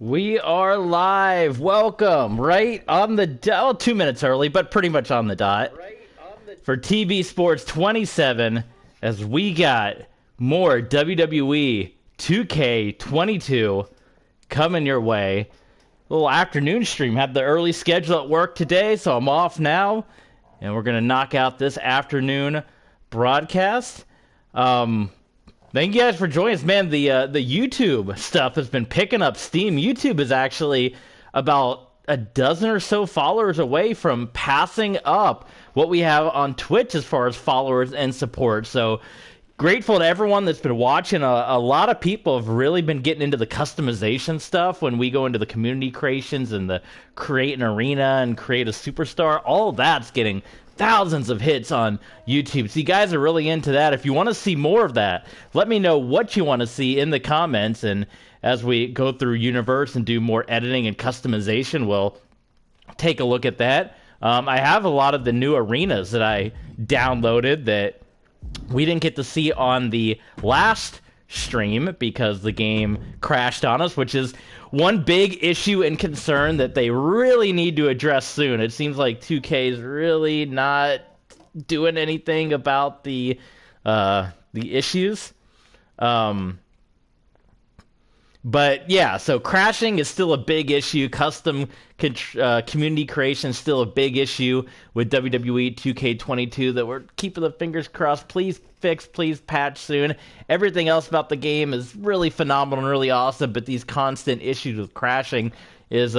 We are live. Welcome. Right on the dot. 2 minutes early, but pretty much on the dot. For TB Sports 27, as we got more WWE 2K22 coming your way. Little afternoon stream. Had the early schedule at work today, so I'm off now. And we're going to knock out this afternoon broadcast. Thank you guys for joining us, man. The YouTube stuff has been picking up steam. YouTube is actually about a dozen or so followers away from passing up what we have on Twitch as far as followers and support. So grateful to everyone that's been watching. A lot of people have really been getting into the customization stuff when we go into the community creations and the create an arena and create a superstar. All that's getting thousands of hits on YouTube. So you guys are really into that. If you want to see more of that, let me know what you want to see in the comments. And as we go through Universe and do more editing and customization, we'll take a look at that. I have a lot of the new arenas that I downloaded that we didn't get to see on the last stream because the game crashed on us, which is one big issue and concern that they really need to address soon. It seems like 2K is really not doing anything about the issues. But yeah, so crashing is still a big issue. Custom community creation is still a big issue with WWE 2K22 that we're keeping the fingers crossed. Please fix, please patch soon. Everything else about the game is really phenomenal and really awesome, but these constant issues with crashing is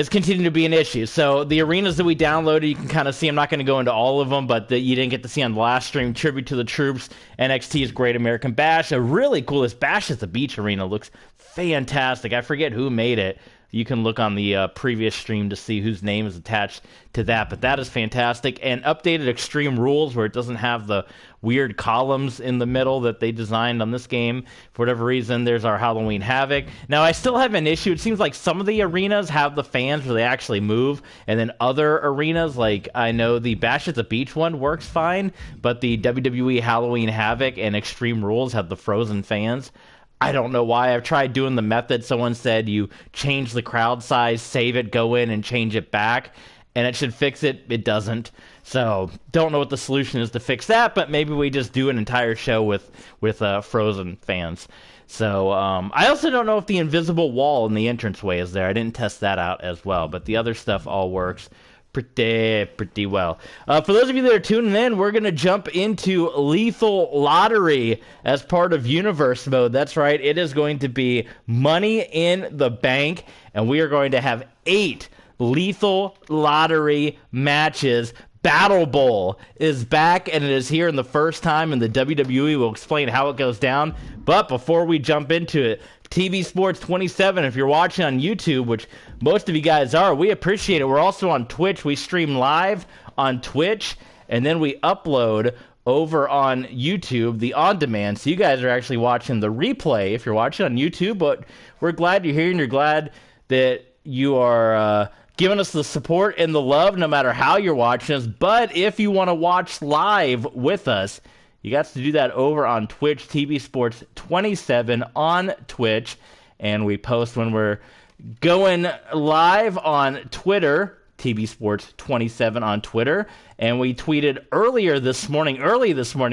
continuing to be an issue. So the arenas that we downloaded, you can kind of see. I'm not going to go into all of them, but that you didn't get to see on the last stream. Tribute to the Troops, NXT's Great American Bash. A really cool. This Bash at the Beach arena looks fantastic. I forget who made it. You can look on the previous stream to see whose name is attached to that, but that is fantastic. And updated Extreme Rules where it doesn't have the weird columns in the middle that they designed on this game. For whatever reason, there's our Halloween Havoc. Now, I still have an issue. It seems like some of the arenas have the fans where they actually move, and then other arenas, like I know the Bash at the Beach one works fine, but the WWE Halloween Havoc and Extreme Rules have the frozen fans. I don't know why. I've tried doing the method. Someone said you change the crowd size, save it, go in, and change it back, and it should fix it. It doesn't. So don't know what the solution is to fix that, but maybe we just do an entire show with frozen fans. So I also don't know if the invisible wall in the entranceway is there. I didn't test that out as well, but the other stuff all works pretty well. For those of you that are tuning in, we're going to jump into Lethal Lottery as part of Universe mode. That's right. It is going to be Money in the Bank, and we are going to have 8 Lethal Lottery matches. Battle Bowl is back, and it is here in the first time in the WWE. We'll explain how it goes down. But before we jump into it, TV Sports 27, if you're watching on YouTube, which most of you guys are, we appreciate it. We're also on Twitch. We stream live on Twitch, and then we upload over on YouTube, the on-demand. So you guys are actually watching the replay if you're watching on YouTube, but we're glad you're here, and you're glad that you are giving us the support and the love no matter how you're watching us. But if you want to watch live with us, you got to do that over on Twitch, TV Sports 27 on Twitch. And we post when we're going live on Twitter, TV Sports 27 on Twitter. And we tweeted early this morning,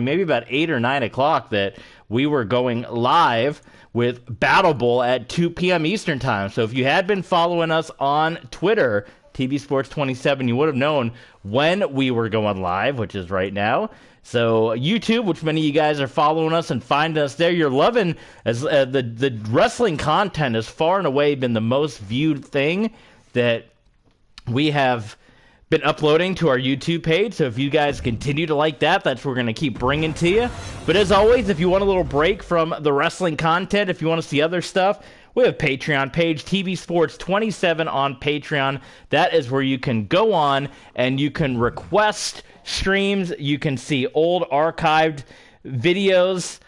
maybe about 8 or 9 o'clock, that we were going live with Battle Bowl at 2 p.m. Eastern Time. So if you had been following us on Twitter, TV Sports 27, you would have known when we were going live, which is right now. So YouTube, which many of you guys are following us and finding us there, you're loving as the wrestling content has far and away been the most viewed thing that we have been uploading to our YouTube page. So if you guys continue to like that, that's what we're going to keep bringing to you. But as always, if you want a little break from the wrestling content, if you want to see other stuff, we have a Patreon page, TV Sports 27 on Patreon. That is where you can go on and you can request streams. You can see old archived videos.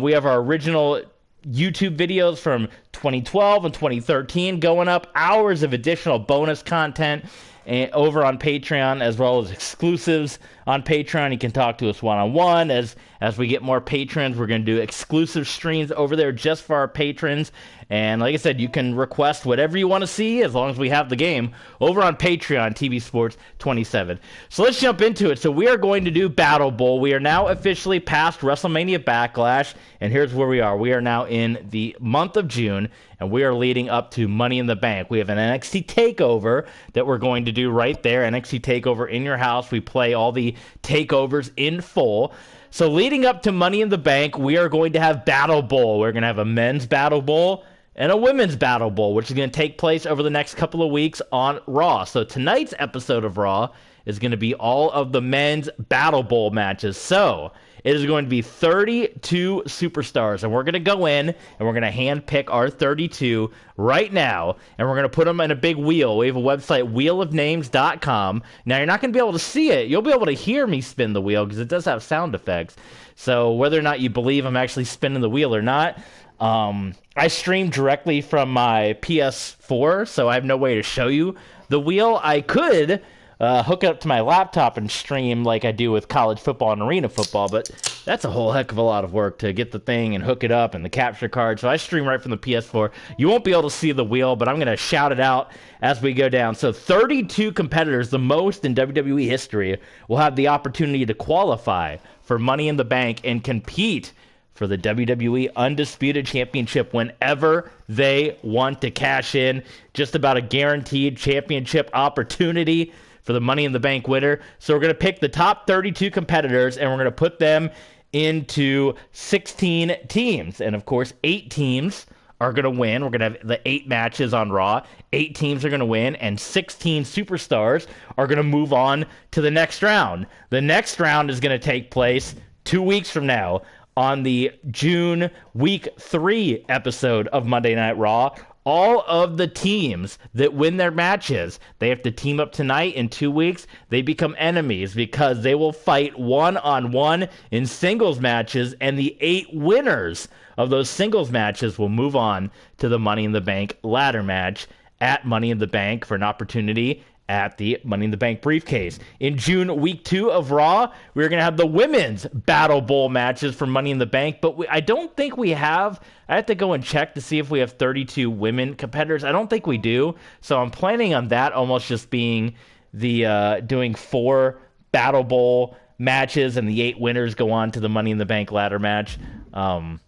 We have our original YouTube videos from 2012 and 2013 going up, hours of additional bonus content over on Patreon, as well as exclusives on Patreon. You can talk to us one-on-one. As we get more patrons, we're going to do exclusive streams over there just for our patrons. And like I said, you can request whatever you want to see as long as we have the game over on Patreon, TV Sports 27. So let's jump into it. So we are going to do Battle Bowl. We are now officially past WrestleMania Backlash, and here's where we are. We are now in the month of June, and we are leading up to Money in the Bank. We have an NXT TakeOver that we're going to do right there. NXT TakeOver in your house. We play all the takeovers in full. So leading up to Money in the Bank, we are going to have Battle Bowl. We're going to have a men's Battle Bowl and a women's Battle Bowl, which is going to take place over the next couple of weeks on Raw. So tonight's episode of Raw is going to be all of the men's Battle Bowl matches. So it is going to be 32 superstars, and we're going to go in, and we're going to handpick our 32 right now, and we're going to put them in a big wheel. We have a website, wheelofnames.com. Now, you're not going to be able to see it. You'll be able to hear me spin the wheel because it does have sound effects. So whether or not you believe I'm actually spinning the wheel or not, I stream directly from my PS4, so I have no way to show you the wheel. I could hook it up to my laptop and stream like I do with college football and arena football, but that's a whole heck of a lot of work to get the thing and hook it up and the capture card. So I stream right from the PS4. You won't be able to see the wheel, but I'm going to shout it out as we go down. So 32 competitors, the most in WWE history, will have the opportunity to qualify for Money in the Bank and compete for the WWE Undisputed Championship whenever they want to cash in. Just about a guaranteed championship opportunity for the Money in the Bank winner. So we're going to pick the top 32 competitors, and we're going to put them into 16 teams. And, of course, 8 teams are going to win. We're going to have the 8 matches on Raw. 8 teams are going to win, and 16 superstars are going to move on to the next round. The next round is going to take place 2 weeks from now on the June Week 3 episode of Monday Night Raw. All of the teams that win their matches, they have to team up tonight. In 2 weeks, they become enemies because they will fight one-on-one in singles matches, and the 8 winners of those singles matches will move on to the Money in the Bank ladder match at Money in the Bank for an opportunity at the Money in the Bank briefcase. In June, Week 2 of Raw, we're going to have the women's Battle Bowl matches for Money in the Bank, but I don't think we have. I have to go and check to see if we have 32 women competitors. I don't think we do, so I'm planning on that almost just being the doing 4 Battle Bowl matches, and the 8 winners go on to the Money in the Bank ladder match. I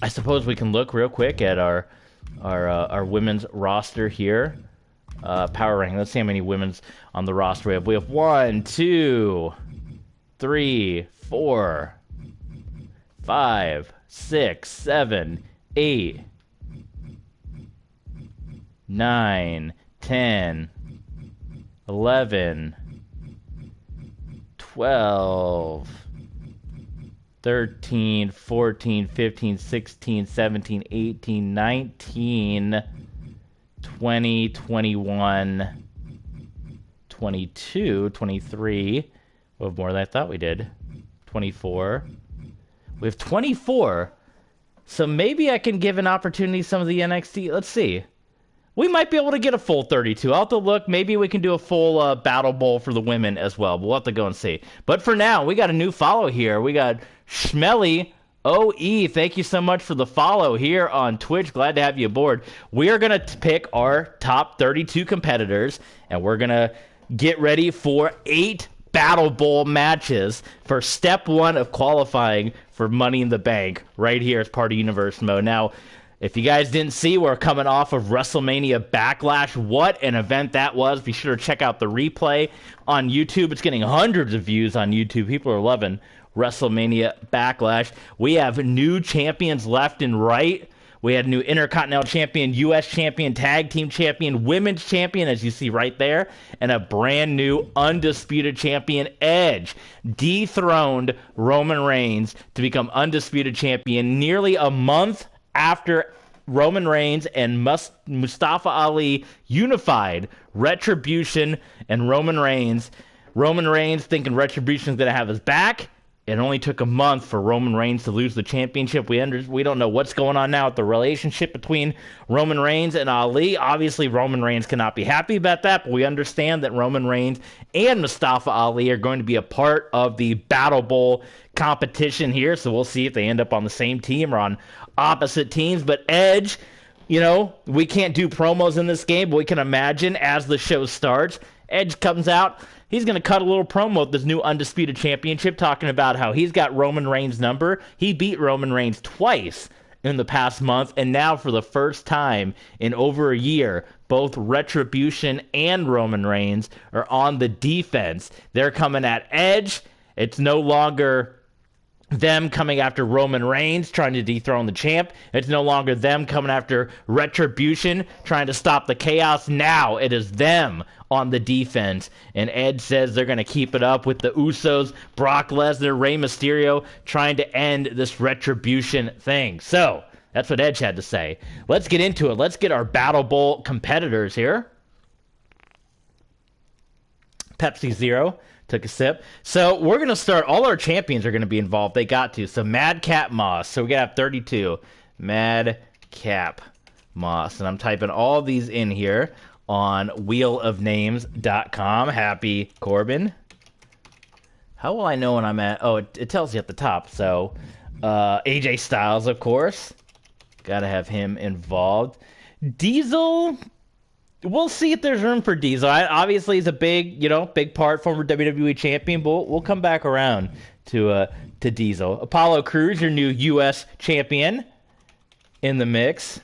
suppose we can look real quick at our women's roster here. Power ranking. Let's see how many women's on the roster we have. We have 1, 2, 3, 4, 5, 6, 7, 8, 9, 10, 11, 12, 13, 14, 15, 16, 17, 18, 19, 20, 21, 22, 23. We have more than I thought we did. 24. We have 24. So maybe I can give an opportunity to some of the NXT. Let's see. We might be able to get a full 32. I'll have to look. Maybe we can do a full Battle Bowl for the women as well. We'll have to go and see. But for now, we got a new follow here. We got Schmelly OE. Thank you so much for the follow here on Twitch. Glad to have you aboard. We are going to pick our top 32 competitors, and we're going to get ready for 8 Battle Bowl matches for step 1 of qualifying for Money in the Bank right here as part of Universe Mode. Now, if you guys didn't see, we're coming off of WrestleMania Backlash. What an event that was. Be sure to check out the replay on YouTube. It's getting hundreds of views on YouTube. People are loving WrestleMania Backlash. We have new champions left and right. We had a new Intercontinental Champion, U.S. Champion, Tag Team Champion, Women's Champion, as you see right there, and a brand new Undisputed Champion. Edge dethroned Roman Reigns to become Undisputed Champion nearly a month after Roman Reigns and Mustafa Ali unified Retribution and Roman Reigns. Roman Reigns thinking Retribution is going to have his back. It only took a month for Roman Reigns to lose the championship. We don't know what's going on now with the relationship between Roman Reigns and Ali. Obviously, Roman Reigns cannot be happy about that, but we understand that Roman Reigns and Mustafa Ali are going to be a part of the Battle Bowl competition here. So we'll see if they end up on the same team or on opposite teams. But Edge, we can't do promos in this game, but we can imagine as the show starts, Edge comes out. He's going to cut a little promo with this new Undisputed Championship, talking about how he's got Roman Reigns' number. He beat Roman Reigns twice in the past month, and now for the first time in over a year, both Retribution and Roman Reigns are on the defense. They're coming at Edge. It's no longer them coming after Roman Reigns, trying to dethrone the champ. It's no longer them coming after Retribution, trying to stop the chaos. Now it is them on the defense. And Edge says they're going to keep it up with the Usos, Brock Lesnar, Rey Mysterio, trying to end this Retribution thing. So that's what Edge had to say. Let's get into it. Let's get our Battle Bowl competitors here. Pepsi Zero. Took a sip. So we're going to start. All our champions are going to be involved. They got to. So Madcap Moss. So we got to have 32. Madcap Moss. And I'm typing all these in here on wheelofnames.com. Happy Corbin. How will I know when I'm at? Oh, it tells you at the top. So AJ Styles, of course. Got to have him involved. Diesel. We'll see if there's room for Diesel. Obviously, he's a big part, former WWE champion, but we'll come back around to Diesel. Apollo Crews, your new U.S. champion, in the mix.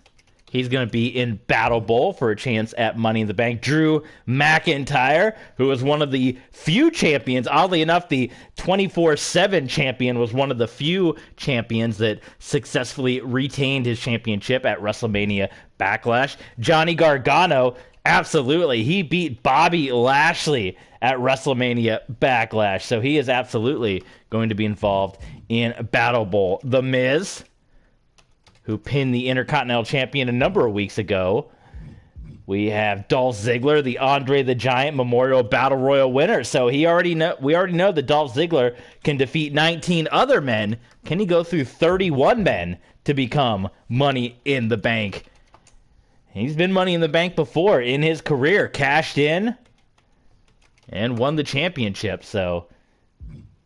He's going to be in Battle Bowl for a chance at Money in the Bank. Drew McIntyre, who was one of the few champions. Oddly enough, the 24/7 champion was one of the few champions that successfully retained his championship at WrestleMania Backlash. Johnny Gargano, absolutely. He beat Bobby Lashley at WrestleMania Backlash. So he is absolutely going to be involved in Battle Bowl. The Miz, who pinned the Intercontinental Champion a number of weeks ago. We have Dolph Ziggler, the Andre the Giant Memorial Battle Royal winner. So we already know that Dolph Ziggler can defeat 19 other men. Can he go through 31 men to become Money in the Bank? He's been Money in the Bank before in his career, cashed in and won the championship. So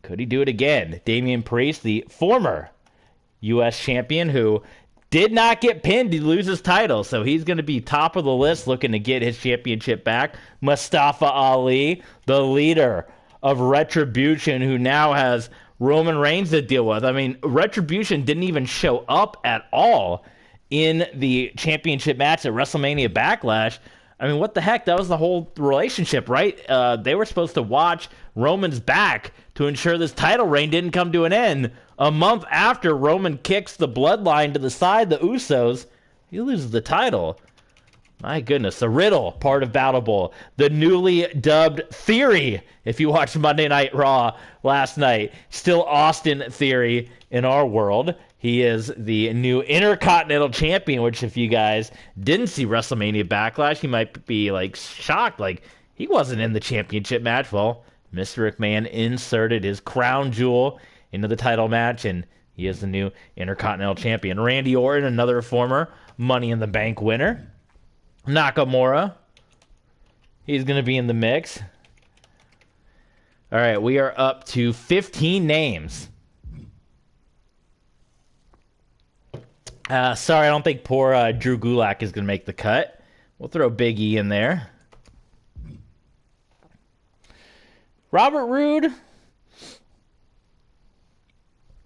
could he do it again? Damian Priest, the former U.S. champion who did not get pinned to lose his title, so he's going to be top of the list looking to get his championship back. Mustafa Ali, the leader of Retribution, who now has Roman Reigns to deal with. I mean, Retribution didn't even show up at all in the championship match at WrestleMania Backlash. I mean, what the heck? That was the whole relationship, right? They were supposed to watch Roman's back to ensure this title reign didn't come to an end. A month after Roman kicks the bloodline to the side, the Usos, he loses the title. My goodness, the Riddle, part of Battle Bowl. The newly dubbed Theory, if you watched Monday Night Raw last night. Still Austin Theory in our world. He is the new Intercontinental Champion, which if you guys didn't see WrestleMania Backlash, you might be shocked. He wasn't in the championship match. Well, Mr. McMahon inserted his crown jewel into the title match, and he is the new Intercontinental Champion. Randy Orton, another former Money in the Bank winner. Nakamura, he's going to be in the mix. All right, we are up to 15 names. Sorry, I don't think poor Drew Gulak is going to make the cut. We'll throw Big E in there. Robert Roode.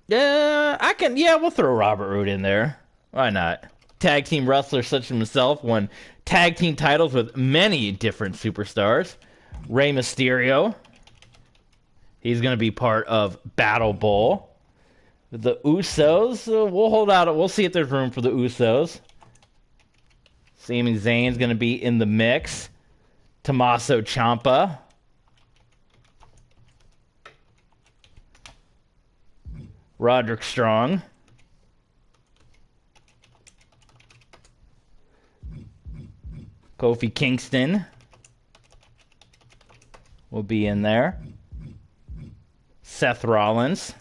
We'll throw Robert Roode in there. Why not? Tag team wrestler such as himself won tag team titles with many different superstars. Rey Mysterio. He's going to be part of Battle Bowl. The Usos, we'll hold out. We'll see if there's room for the Usos. Sami Zayn's going to be in the mix. Tommaso Ciampa. Roderick Strong. Kofi Kingston will be in there. Seth Rollins.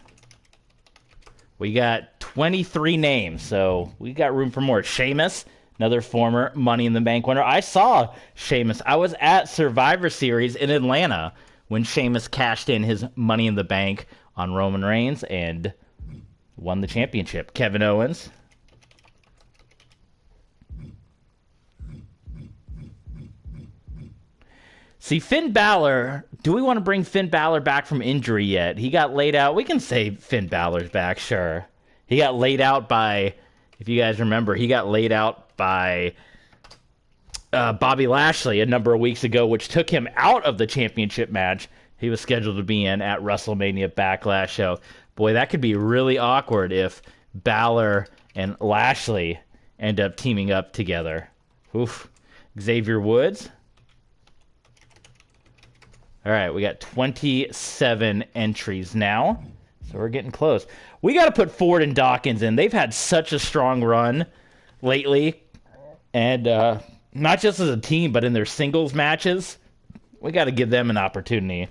We got 23 names, so we got room for more. Sheamus, another former Money in the Bank winner. I saw Sheamus. I was at Survivor Series in Atlanta when Sheamus cashed in his Money in the Bank on Roman Reigns and won the championship. Kevin Owens. See, Finn Balor, do we want to bring Finn Balor back from injury yet? He got laid out. We can say Finn Balor's back, sure. He got laid out by, if you guys remember, he got laid out by Bobby Lashley a number of weeks ago, which took him out of the championship match he was scheduled to be in at WrestleMania Backlash. So, boy, that could be really awkward if Balor and Lashley end up teaming up together. Oof. Xavier Woods. All right, we got 27 entries now, so we're getting close. We got to put Ford and Dawkins in. They've had such a strong run lately, and not just as a team, but in their singles matches. We got to give them an opportunity.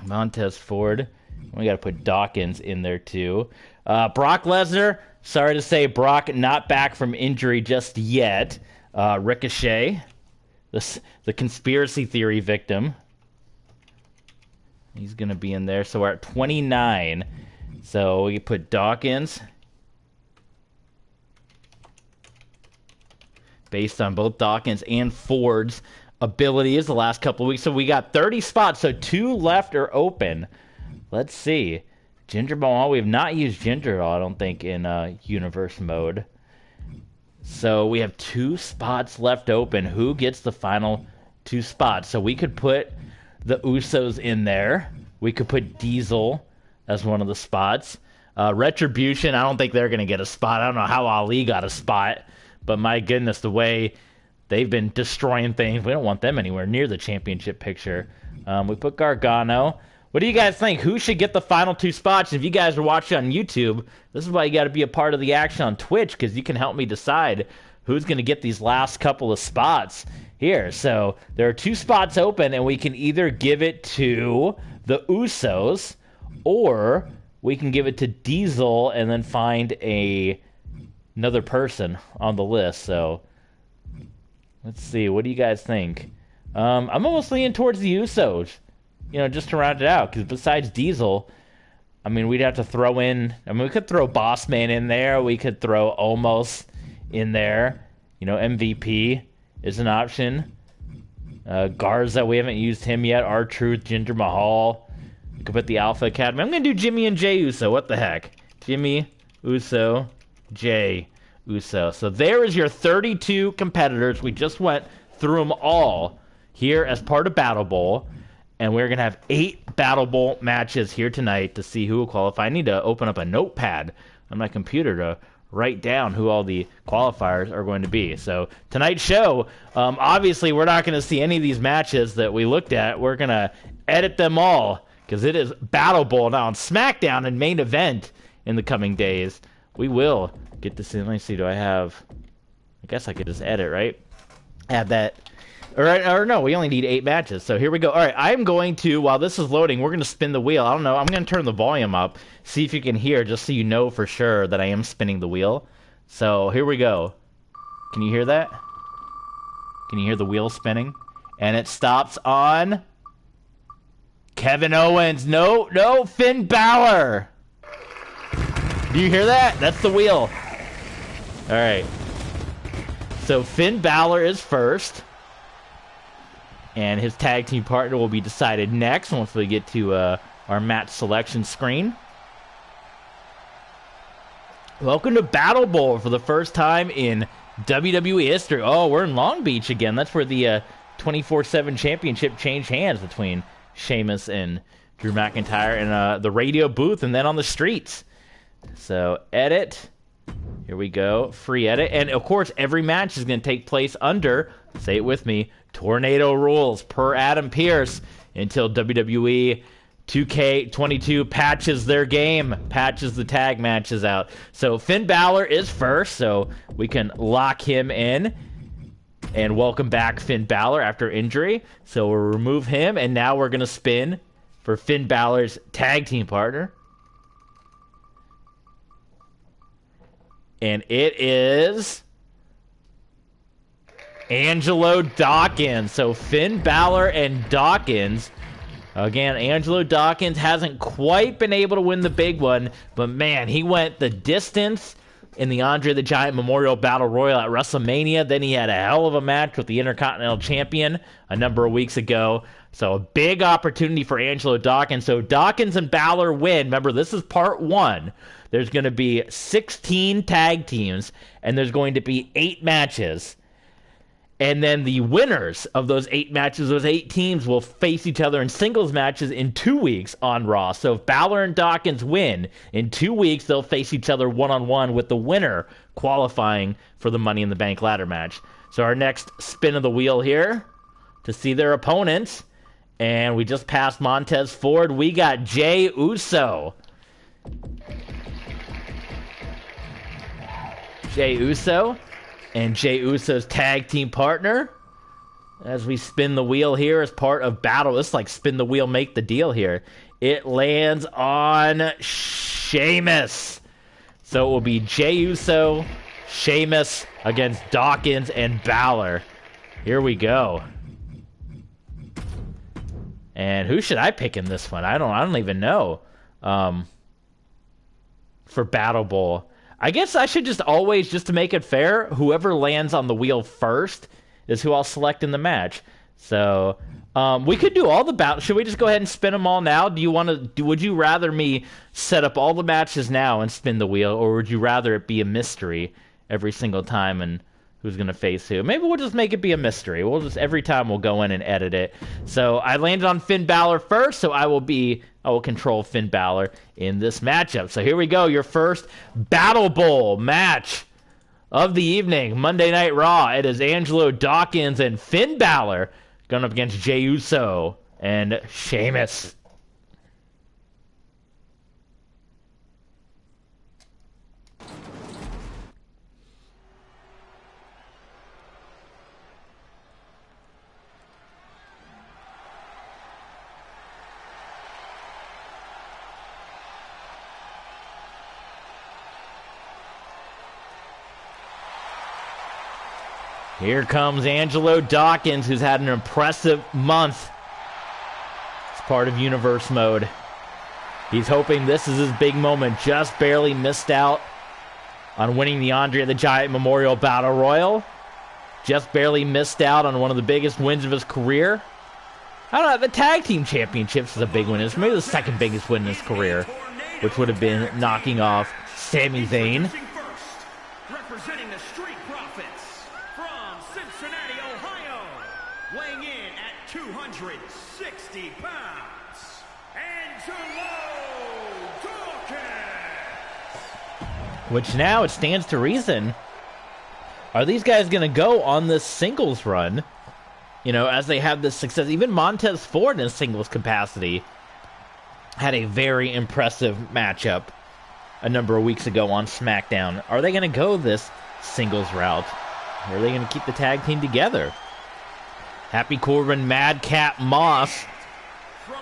Montez Ford. We got to put Dawkins in there, too. Brock Lesnar, sorry to say, Brock not back from injury just yet. Ricochet. The conspiracy theory victim. He's going to be in there. So we're at 29. So we put Dawkins. Based on both Dawkins and Ford's abilities the last couple of weeks. So we got 30 spots. So 2 left are open. Let's see. Jinder Mahal. We have not used Jinder at all, I don't think, in universe mode. So we have 2 spots left open. Who gets the final 2 spots? So we could put the Usos in there. We could put Diesel as one of the spots. Retribution, I don't think they're going to get a spot. I don't know how Ali got a spot. But my goodness, the way they've been destroying things, we don't want them anywhere near the championship picture. We put Gargano. What do you guys think? Who should get the final 2 spots? If you guys are watching on YouTube, this is why you got to be a part of the action on Twitch, because you can help me decide who's going to get these last couple of spots here. So there are 2 spots open, and we can either give it to the Usos, or we can give it to Diesel and then find another person on the list. So let's see. What do you guys think? I'm almost leaning towards the Usos. You know, just to round it out, because besides Diesel, I mean, we'd have to throw in... I mean, we could throw Bossman in there. We could throw Omos in there. You know, MVP is an option. Garza, we haven't used him yet. R-Truth, Jinder Mahal. We could put the Alpha Academy. I'm going to do Jimmy and Jay Uso. What the heck? Jimmy, Uso, Jay Uso. So there is your 32 competitors. We just went through them all here as part of Battle Bowl. And we're going to have 8 Battle Bowl matches here tonight to see who will qualify. I need to open up a notepad on my computer to write down who all the qualifiers are going to be. So tonight's show, obviously we're not going to see any of these matches that we looked at. We're going to edit them all because it is Battle Bowl now on SmackDown and main event in the coming days. We will get to see. Let me see. Do I have... I guess I could just edit, right? Add that... Or no, we only need 8 matches. So here we go. All right, I'm going to, while this is loading, we're going to spin the wheel. I don't know. I'm going to turn the volume up, see if you can hear, just so you know for sure that I am spinning the wheel. So here we go. Can you hear that? Can you hear the wheel spinning? And it stops on Kevin Owens. No, Finn Balor. Do you hear that? That's the wheel. All right. So Finn Balor is first. And his tag team partner will be decided next once we get to our match selection screen. Welcome to Battle Bowl for the first time in WWE history. Oh, we're in Long Beach again. That's where the 24/7 championship changed hands between Sheamus and Drew McIntyre in the radio booth and then on the streets. So, edit. Here we go. Free edit. And, of course, every match is going to take place under, say it with me, Tornado rules per Adam Pearce until WWE 2K22 patches their game, patches the tag matches out. So Finn Balor is first, so we can lock him in. And welcome back Finn Balor after injury. So we'll remove him, and now we're going to spin for Finn Balor's tag team partner. And it is Angelo Dawkins. So Finn Balor and Dawkins. Again, Angelo Dawkins hasn't quite been able to win the big one, but man, he went the distance in the Andre the Giant Memorial Battle Royal at WrestleMania. Then he had a hell of a match with the Intercontinental Champion a number of weeks ago. So a big opportunity for Angelo Dawkins. So Dawkins and Balor win. Remember, this is part 1. There's going to be 16 tag teams, and there's going to be 8 matches. And then the winners of those 8 matches, those 8 teams, will face each other in singles matches in 2 weeks on Raw. So if Balor and Dawkins win, in 2 weeks they'll face each other one-on-one, with the winner qualifying for the Money in the Bank ladder match. So our next spin of the wheel here to see their opponents. And we just passed Montez Ford. We got Jey Uso. Jey Uso. And Jey Uso's tag team partner, as we spin the wheel here as part of Battle. It's like spin the wheel, make the deal here. It lands on Sheamus. So it will be Jey Uso, Sheamus against Dawkins and Balor. Here we go. And who should I pick in this one? I don't even know. For Battle Bowl. I guess I should just always, just to make it fair, whoever lands on the wheel first is who I'll select in the match. So, we could do all the battles. Should we just go ahead and spin them all now? Would you rather me set up all the matches now and spin the wheel, or would you rather it be a mystery every single time and who's going to face who? Maybe we'll just make it be a mystery. Every time we'll go in and edit it. So I landed on Finn Balor first, so I will control Finn Balor in this matchup. So here we go, your first Battle Bowl match of the evening, Monday Night Raw. It is Angelo Dawkins and Finn Balor going up against Jey Uso and Sheamus. Here comes Angelo Dawkins, who's had an impressive month. It's part of Universe Mode. He's hoping this is his big moment. Just barely missed out on winning the Andre the Giant Memorial Battle Royal. Just barely missed out on one of the biggest wins of his career. I don't know, the Tag Team Championships is a big win. It's maybe the second biggest win in his career, which would have been knocking off Sami Zayn. Representing the Street Profits from Cincinnati, Ohio, weighing in at 260 pounds, Angelo Dawkins. Which now it stands to reason. Are these guys going to go on this singles run? You know, as they have this success. Even Montez Ford in a singles capacity had a very impressive matchup a number of weeks ago on SmackDown. Are they going to go this singles route? Or are they going to keep the tag team together? Happy Corbin, Madcap Moss,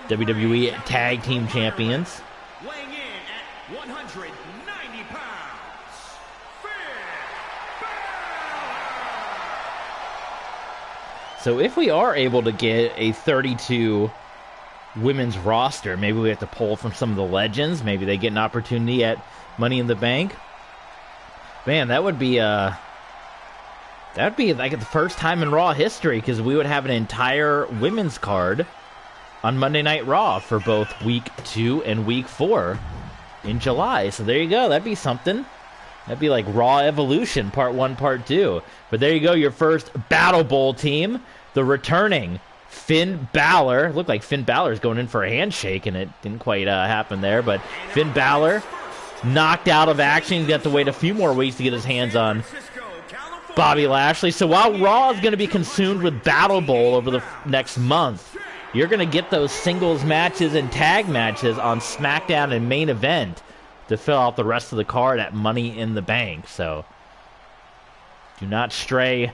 WWE Tag Team Champions. Weighing in at 190 pounds, Finn Balor. So if we are able to get a 32 women's roster, maybe we have to pull from some of the legends. Maybe they get an opportunity at Money in the Bank. Man, that would be like the first time in Raw history, because we would have an entire women's card on Monday Night Raw for both Week 2 and Week 4 in July. So there you go. That'd be something. That'd be like Raw Evolution, Part 1, Part 2. But there you go, your first Battle Bowl team. The returning Finn Balor. Looked like Finn Balor's going in for a handshake, and it didn't quite happen there. But Finn Balor knocked out of action. He's got to wait a few more weeks to get his hands on Bobby Lashley. So while Raw is going to be consumed with Battle Bowl over the next month, you're going to get those singles matches and tag matches on SmackDown and Main Event to fill out the rest of the card at Money in the Bank. So do not stray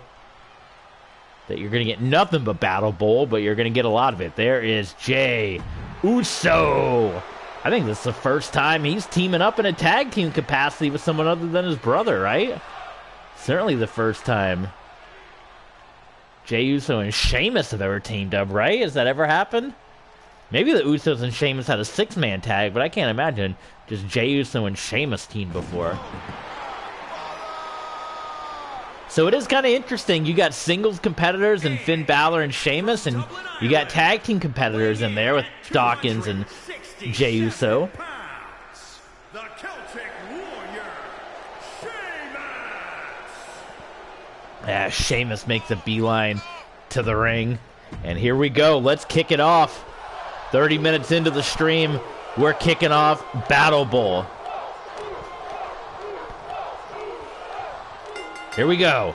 that you're going to get nothing but Battle Bowl, but you're going to get a lot of it. There is Jey Uso I think this is the first time he's teaming up in a tag team capacity with someone other than his brother, right? Certainly the first time Jey Uso and Sheamus have ever teamed up, right? Has that ever happened? Maybe the Usos and Sheamus had a 6-man tag, but I can't imagine just Jey Uso and Sheamus teamed before. So it is kind of interesting. You got singles competitors in Finn Balor and Sheamus, and you got tag team competitors in there with Dawkins and Jey Uso. The Celtic Warrior, Sheamus. Sheamus makes a beeline to the ring. And here we go. Let's kick it off. 30 minutes into the stream, we're kicking off Battle Bowl. Here we go.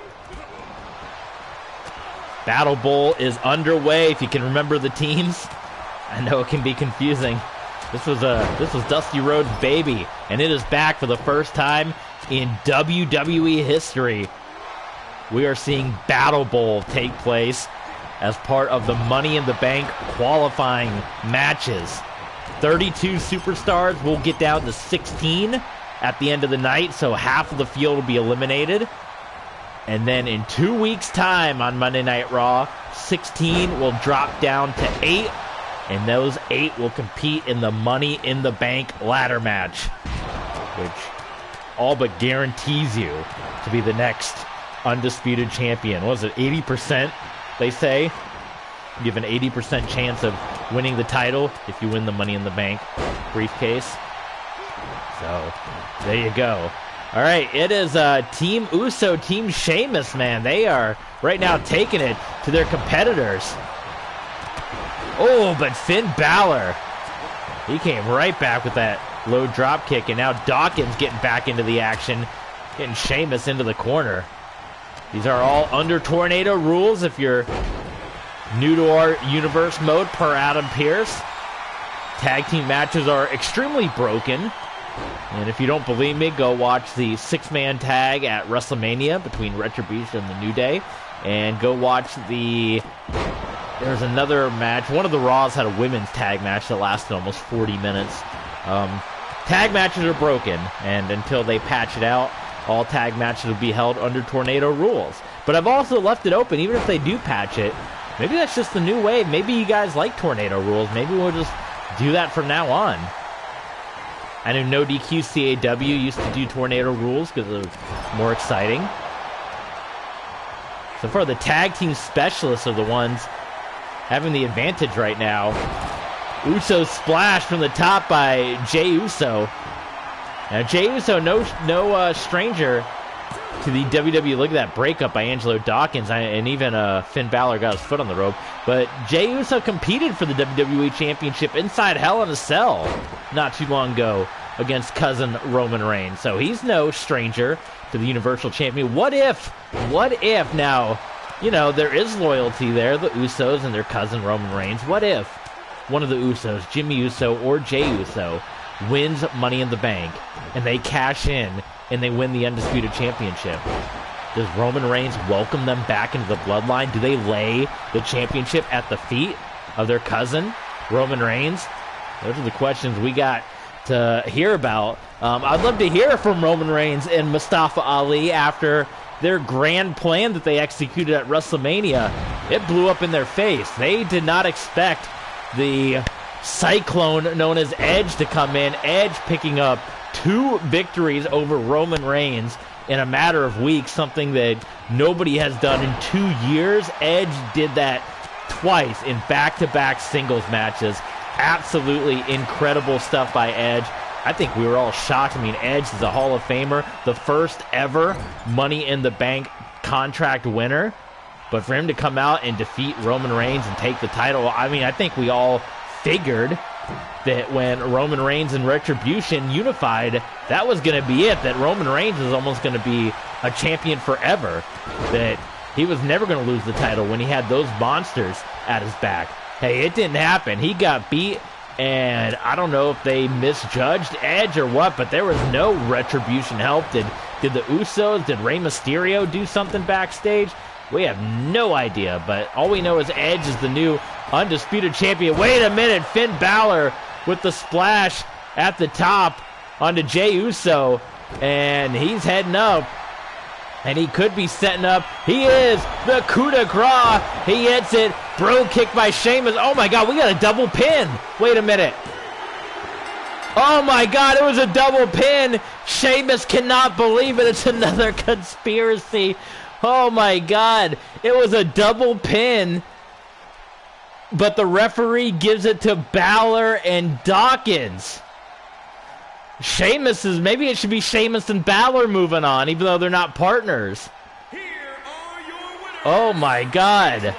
Battle Bowl is underway. If you can remember the teams, I know it can be confusing. This was Dusty Rhodes' baby, and it is back for the first time in WWE history. We are seeing Battle Bowl take place as part of the Money in the Bank qualifying matches. 32 superstars will get down to 16 at the end of the night, so half of the field will be eliminated. And then in 2 weeks' time on Monday Night Raw, 16 will drop down to 8, and those 8 will compete in the Money in the Bank ladder match, which all but guarantees you to be the next undisputed champion. What was it, 80%? They say you have an 80% chance of winning the title if you win the Money in the Bank briefcase. So there you go. All right, it is Team Uso, Team Sheamus, man. They are right now taking it to their competitors. Oh, but Finn Balor, he came right back with that low drop kick, and now Dawkins getting back into the action, getting Sheamus into the corner. These are all under Tornado rules if you're new to our universe mode per Adam Pearce. Tag team matches are extremely broken. And if you don't believe me, go watch the 6-man tag at WrestleMania between Retribution and the New Day. And go watch there's another match. One of the Raws had a women's tag match that lasted almost 40 minutes. Tag matches are broken, and until they patch it out, all tag matches will be held under Tornado rules. But I've also left it open, even if they do patch it. Maybe that's just the new wave. Maybe you guys like Tornado rules. Maybe we'll just do that from now on. I know No DQ CAW used to do Tornado rules because it was more exciting. So far, the tag team specialists are the ones having the advantage right now. Uso splash from the top by Jey Uso. Now, Jey Uso, no stranger to the WWE. Look at that breakup by Angelo Dawkins, and even Finn Balor got his foot on the rope. But Jey Uso competed for the WWE Championship inside Hell in a Cell not too long ago against cousin Roman Reigns. So he's no stranger to the Universal Champion. What if now, you know, there is loyalty there, the Usos and their cousin Roman Reigns. What if one of the Usos, Jimmy Uso or Jey Uso, wins Money in the Bank, and they cash in, and they win the Undisputed Championship? Does Roman Reigns welcome them back into the bloodline? Do they lay the championship at the feet of their cousin, Roman Reigns? Those are the questions we got to hear about. I'd love to hear from Roman Reigns and Mustafa Ali after their grand plan that they executed at WrestleMania. It blew up in their face. They did not expect the Cyclone known as Edge to come in. Edge picking up 2 victories over Roman Reigns in a matter of weeks, something that nobody has done in 2 years. Edge did that twice in back-to-back singles matches. Absolutely incredible stuff by Edge. I think we were all shocked. I mean, Edge is a Hall of Famer, the first ever Money in the Bank contract winner. But for him to come out and defeat Roman Reigns and take the title, I mean, I think we all figured that when Roman Reigns and Retribution unified, that was going to be it, that Roman Reigns was almost going to be a champion forever, that he was never going to lose the title when he had those monsters at his back. Hey, it didn't happen. He got beat, and I don't know if they misjudged Edge or what, but there was no Retribution help. Did the Usos, did Rey Mysterio do something backstage? We have no idea, but all we know is Edge is the new Undisputed Champion. Wait a minute, Finn Balor with the splash at the top onto Jey Uso, and he's heading up. And he could be setting up. He is the coup de grace. He hits it. Bro kick by Sheamus. Oh my God, we got a double pin. Wait a minute. Oh my God, it was a double pin. Sheamus cannot believe it. It's another conspiracy. Oh my God, it was a double pin. But the referee gives it to Balor and Dawkins. Sheamus is, maybe it should be Sheamus and Balor moving on, even though they're not partners. Here are your winners. Oh my God.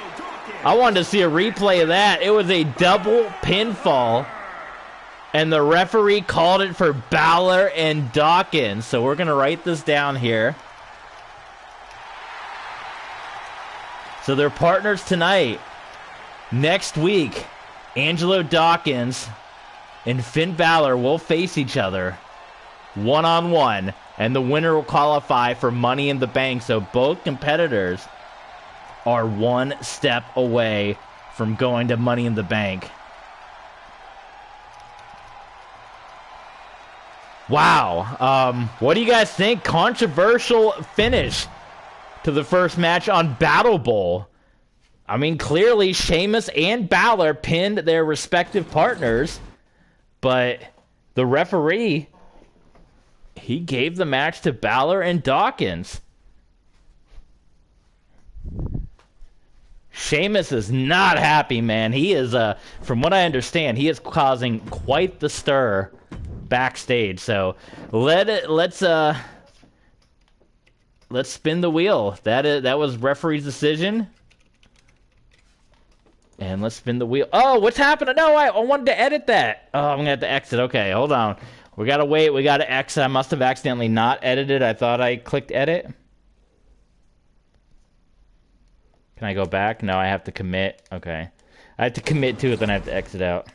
I wanted to see a replay of that. It was a double pinfall, and the referee called it for Balor and Dawkins. So we're going to write this down here. So they're partners tonight. Next week, Angelo Dawkins and Finn Balor will face each other one-on-one, and the winner will qualify for Money in the Bank. So both competitors are one step away from going to Money in the Bank. Wow. What do you guys think? Controversial finish to the first match on Battle Bowl. I mean, clearly Sheamus and Balor pinned their respective partners, but the referee, he gave the match to Balor and Dawkins. Sheamus is not happy, man. He is, from what I understand, he is causing quite the stir backstage. So let's spin the wheel. That was referee's decision. And let's spin the wheel. Oh, what's happening? No, I wanted to edit that. Oh, I'm going to have to exit. Okay, hold on. We got to wait. We got to exit. I must have accidentally not edited. I thought I clicked edit. Can I go back? No, I have to commit. Okay. I have to commit to it, then I have to exit out.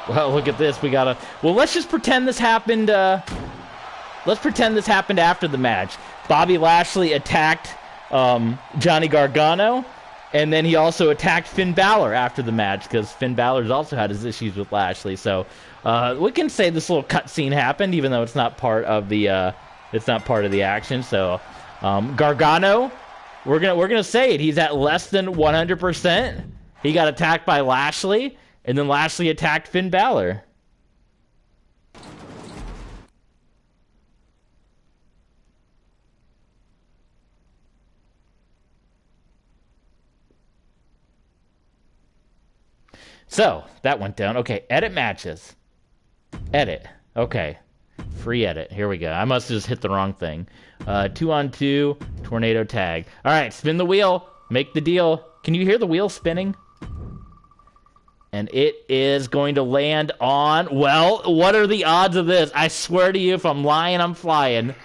Well, look at this. We got to... Well, let's just pretend this happened... Let's pretend this happened after the match. Bobby Lashley attacked... Johnny Gargano, and then he also attacked Finn Balor after the match, because Finn Balor's also had his issues with Lashley. So we can say this little cutscene happened, even though it's not part of the action. So Gargano, we're gonna say it. He's at less than 100%. He got attacked by Lashley, and then Lashley attacked Finn Balor. So, that went down. Okay, edit matches. Edit. Okay. Free edit. Here we go. I must have just hit the wrong thing. 2-on-2, tornado tag. Alright, spin the wheel. Make the deal. Can you hear the wheel spinning? And it is going to land on... Well, what are the odds of this? I swear to you, if I'm lying, I'm flying.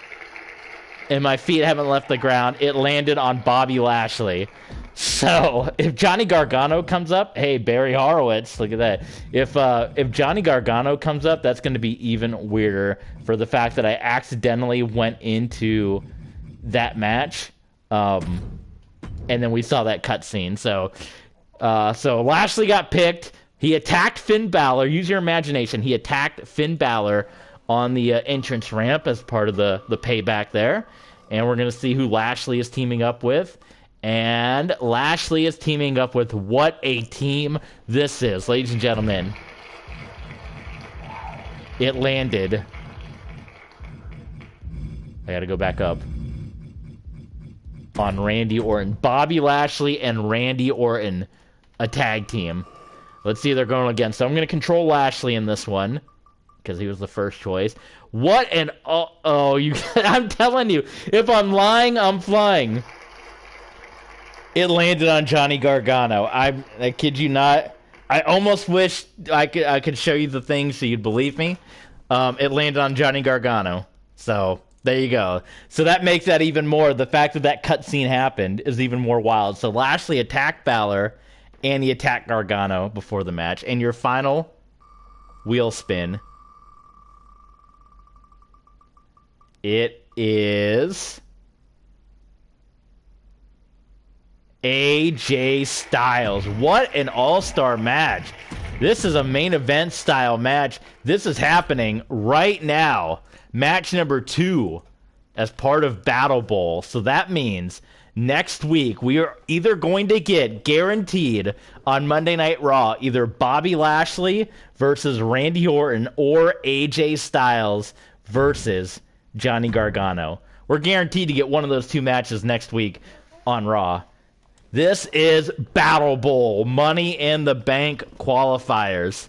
And my feet haven't left the ground. It landed on Bobby Lashley. So, if Johnny Gargano comes up, hey, Barry Horowitz, look at that. If Johnny Gargano comes up, that's going to be even weirder for the fact that I accidentally went into that match, and then we saw that cutscene. So Lashley got picked. He attacked Finn Balor. Use your imagination. He attacked Finn Balor on the entrance ramp as part of the payback there, and we're going to see who Lashley is teaming up with. And Lashley is teaming up with what a team this is, ladies and gentlemen. It landed. I gotta go back up. On Randy Orton. Bobby Lashley and Randy Orton, a tag team. Let's see who they're going against. So I'm gonna control Lashley in this one, because he was the first choice. What an... you... I'm telling you, if I'm lying, I'm flying. It landed on Johnny Gargano. I kid you not. I almost wish I could show you the thing so you'd believe me. It landed on Johnny Gargano. So, there you go. So that makes that even more. The fact that cutscene happened is even more wild. So Lashley attacked Balor, and he attacked Gargano before the match. And your final wheel spin. It is... AJ Styles. What an all-star match. This is a main event style match. This is happening right now. Match number 2 as part of Battle Bowl. So that means next week we are either going to get guaranteed on Monday Night Raw either Bobby Lashley versus Randy Orton or AJ Styles versus Johnny Gargano. We're guaranteed to get one of those two matches next week on Raw. This is Battle Bowl, Money in the Bank qualifiers.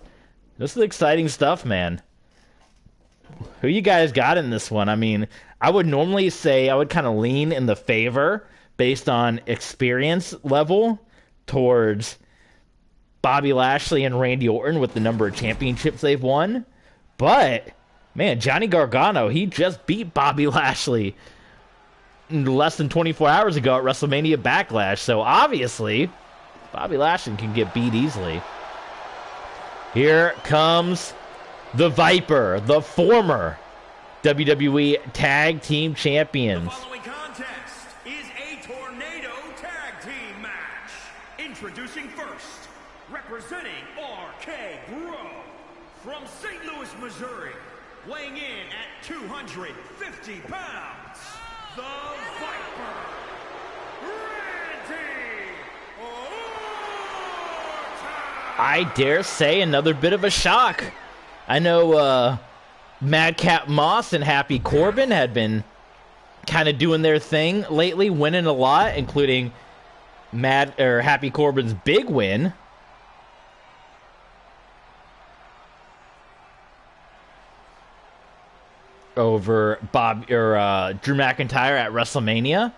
This is exciting stuff, man. Who you guys got in this one? I mean, I would normally say I would kind of lean in the favor based on experience level towards Bobby Lashley and Randy Orton with the number of championships they've won. But, man, Johnny Gargano, he just beat Bobby Lashley less than 24 hours ago at WrestleMania Backlash. So obviously, Bobby Lashley can get beat easily. Here comes the Viper, the former WWE Tag Team Champions. The following contest is a tornado tag team match. Introducing first, representing RK Bro from St. Louis, Missouri, weighing in at 250 pounds. The Viper, Randy Orton. I dare say another bit of a shock. I know Madcap Moss and Happy Corbin had been kind of doing their thing lately, winning a lot, including Happy Corbin's big win over Drew McIntyre at WrestleMania.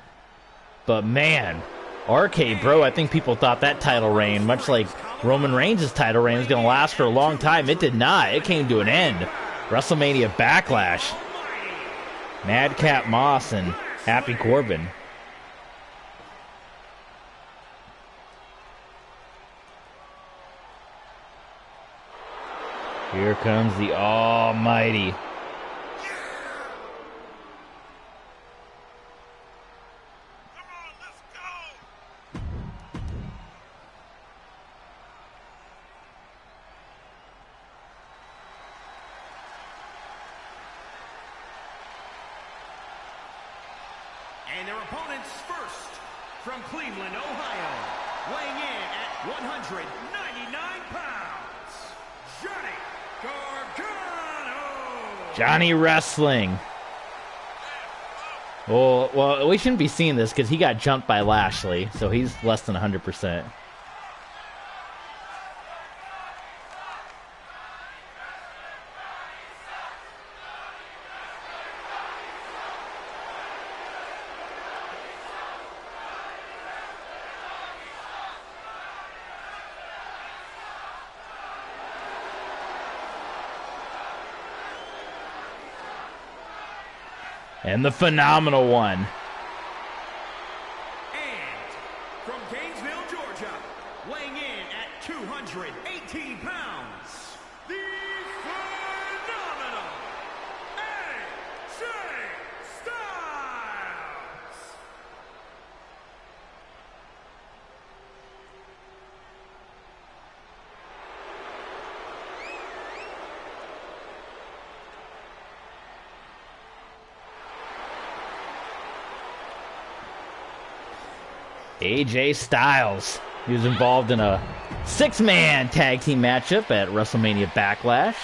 But man, RK Bro, I think people thought that title reign, much like Roman Reigns' title reign, was going to last for a long time. It did not. It came to an end. WrestleMania Backlash. Madcap Moss and Happy Corbin. Here comes the Almighty. And their opponents first, from Cleveland, Ohio, weighing in at 199 pounds, Johnny Gargano. Johnny Wrestling. Well, we shouldn't be seeing this because he got jumped by Lashley, so he's less than 100%. And the phenomenal one. And from Gainesville, Georgia, weighing in at 218 pounds, the phenomenal AJ Styles. AJ Styles. He was involved in a 6-man tag team matchup at WrestleMania Backlash.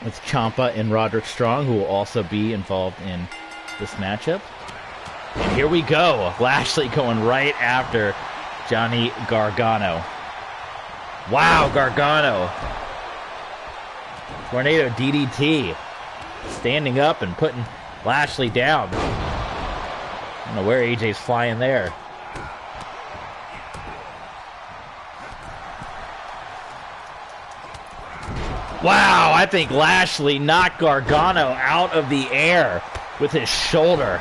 With Ciampa and Roderick Strong, who will also be involved in this matchup. And here we go. Lashley going right after Johnny Gargano. Wow, Gargano. Tornado DDT. Standing up and putting Lashley down. I don't know where AJ's flying there. Wow, I think Lashley knocked Gargano out of the air with his shoulder.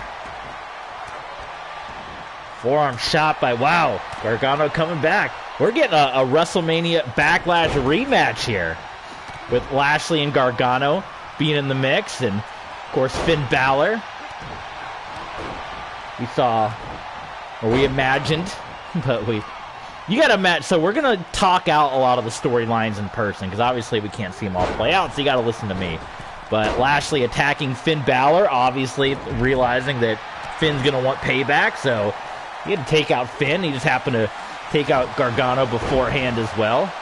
Forearm shot by, wow, Gargano coming back. We're getting a WrestleMania Backlash rematch here with Lashley and Gargano being in the mix, and of course Finn Balor. we saw, or we imagined, but you gotta match. So we're gonna talk out a lot of the storylines in person, because obviously we can't see them all play out, so you gotta listen to me. But Lashley attacking Finn Balor, obviously realizing that Finn's gonna want payback, so he had to take out Finn. He just happened to take out Gargano beforehand as well.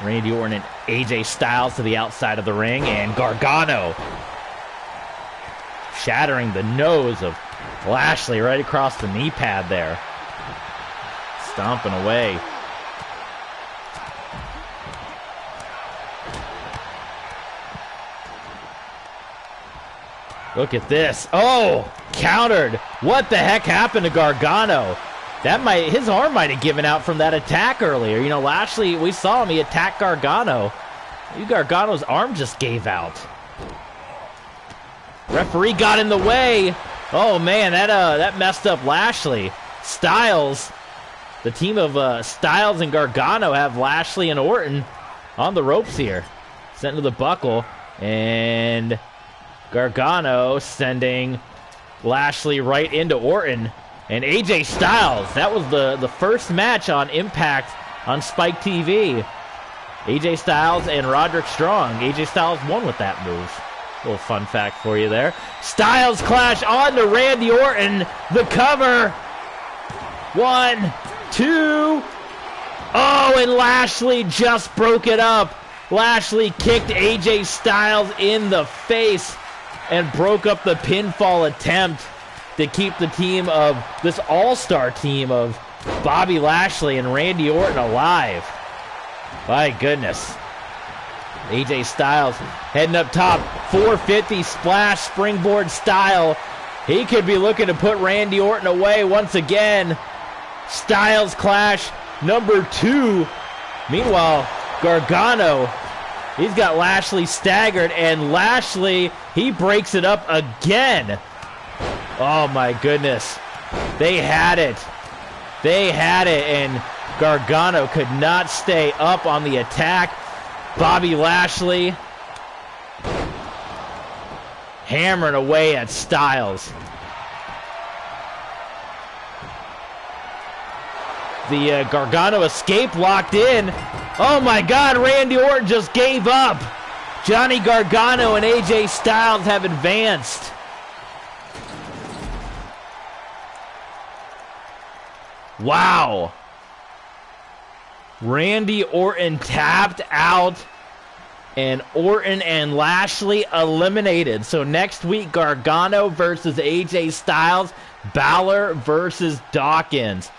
Randy Orton and AJ Styles to the outside of the ring, and Gargano shattering the nose of Lashley right across the knee pad there. Stomping away. Look at this. Oh, countered. What the heck happened to Gargano? His arm might have given out from that attack earlier. You know, Lashley, we saw him, he attacked Gargano. Gargano's arm just gave out. Referee got in the way. Oh man, that messed up Lashley. Styles, the team of Styles and Gargano have Lashley and Orton on the ropes here. Sent to the buckle, and Gargano sending Lashley right into Orton. And AJ Styles, that was the first match on Impact on Spike TV. AJ Styles and Roderick Strong. AJ Styles won with that move. Little fun fact for you there. Styles clash on to Randy Orton. The cover. 1, 2. Oh, and Lashley just broke it up. Lashley kicked AJ Styles in the face and broke up the pinfall attempt to keep the team of this all-star team of Bobby Lashley and Randy Orton alive. My goodness. AJ Styles heading up top. 450 splash springboard style. He could be looking to put Randy Orton away once again. Styles clash number 2. Meanwhile, Gargano, he's got Lashley staggered, and Lashley, he breaks it up again. Oh my goodness. They had it. They had it, and Gargano could not stay up on the attack. Bobby Lashley hammering away at Styles. The Gargano escape locked in. Oh my God, Randy Orton just gave up. Johnny Gargano and AJ Styles have advanced. Wow. Randy Orton tapped out, and Orton and Lashley eliminated. So next week, Gargano versus AJ Styles, Balor versus Dawkins.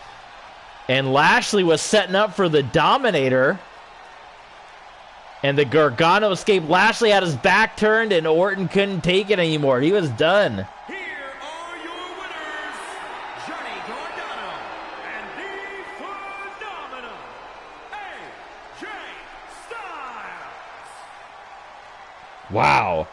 And Lashley was setting up for the Dominator, and the Gargano escaped. Lashley had his back turned, and Orton couldn't take it anymore. He was done. Wow.